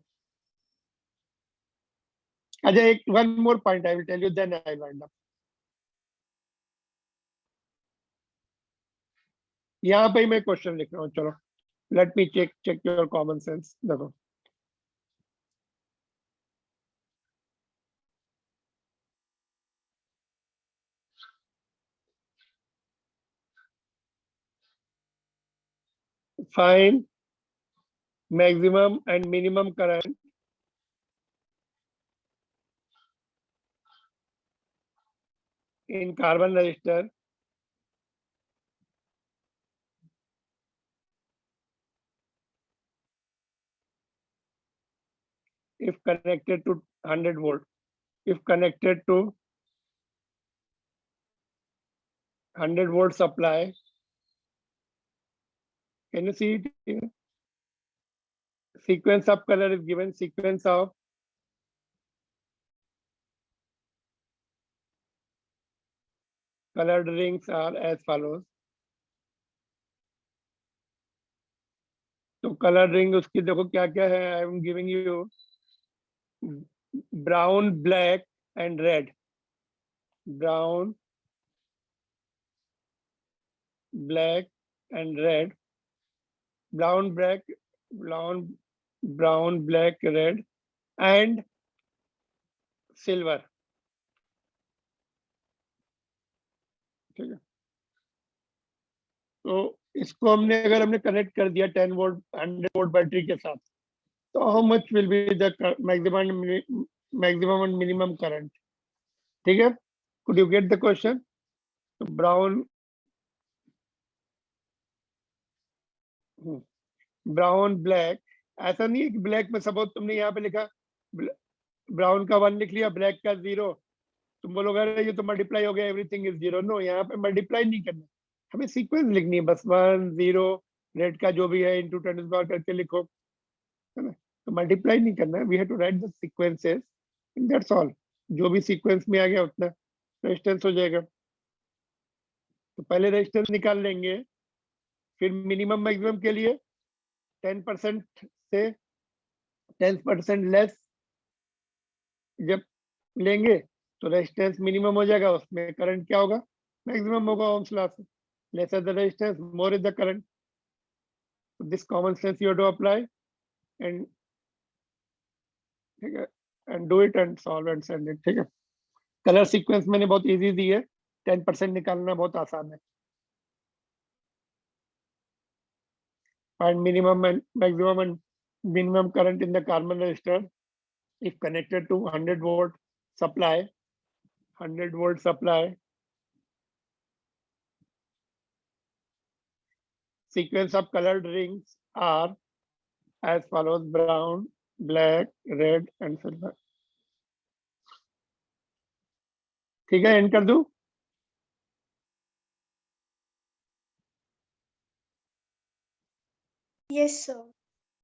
अच्छा, एक one more point I will tell you, then I wind up. यहाँ पे ही मैं क्वेश्चन लिख रहा हूँ, चलो let me check your common sense. देखो find maximum and minimum current in carbon resistor if connected to 100 volt. If connected to 100 volt supply, can you see it here? Sequence of color is given. Sequence of colored rings are as follows. तो कलर रिंग उसकी देखो क्या क्या है. I am giving you brown, black and red. Brown, black and red. Brown, black, brown, black, red and silver. ठीक है. तो इसको हमने अगर हमने कनेक्ट कर दिया 10 वोल्ट 100 वोल्ट बैटरी के साथ, तो how much will be the maximum and minimum current. ठीक है. Could you get the question? तो ब्राउन ब्लैक, ऐसा नहीं है कि ब्लैक में सपोज तुमने यहाँ पे लिखा ब्राउन का 1 लिख लिया, ब्लैक का 0, तुम बोलोगे अरे ये तो मल्टीप्लाई हो गया, एवरीथिंग इज 0. नो, यहाँ पे मल्टीप्लाई नहीं करना, हमें सीक्वेंस लिखनी है बस. 1 0 रेड का जो भी है इंटू 10 पावर करके लिखो, है ना. तो मल्टीप्लाई नहीं करना है. We have to write the sequences and that's all. जो भी सीक्वेंस में आ गया उतना रेजिस्टेंस हो जाएगा. तो पहले रेजिस्टेंस निकाल लेंगे, फिर मिनिमम मैक्सिमम के लिए 10% से 10% लेस जब लेंगे तो रेजिस्टेंस मिनिमम हो जाएगा, उसमें करंट क्या होगा? मैक्सिमम होगा. ओम्स लॉ से lesser the resistance, more is the current. So this common sense you have to apply and ठीक है, and do it and solve and send it. ठीक है. कलर सीक्वेंस मैंने बहुत इजी दी है, 10% निकालना बहुत आसान है. Find minimum and minimum current in the carbon resistor if connected to 100 volt supply. 100 volt supply. Sequence of colored rings are as follows: brown, black, red and silver. ठीक है, एंड कर दूं? Yes, sir.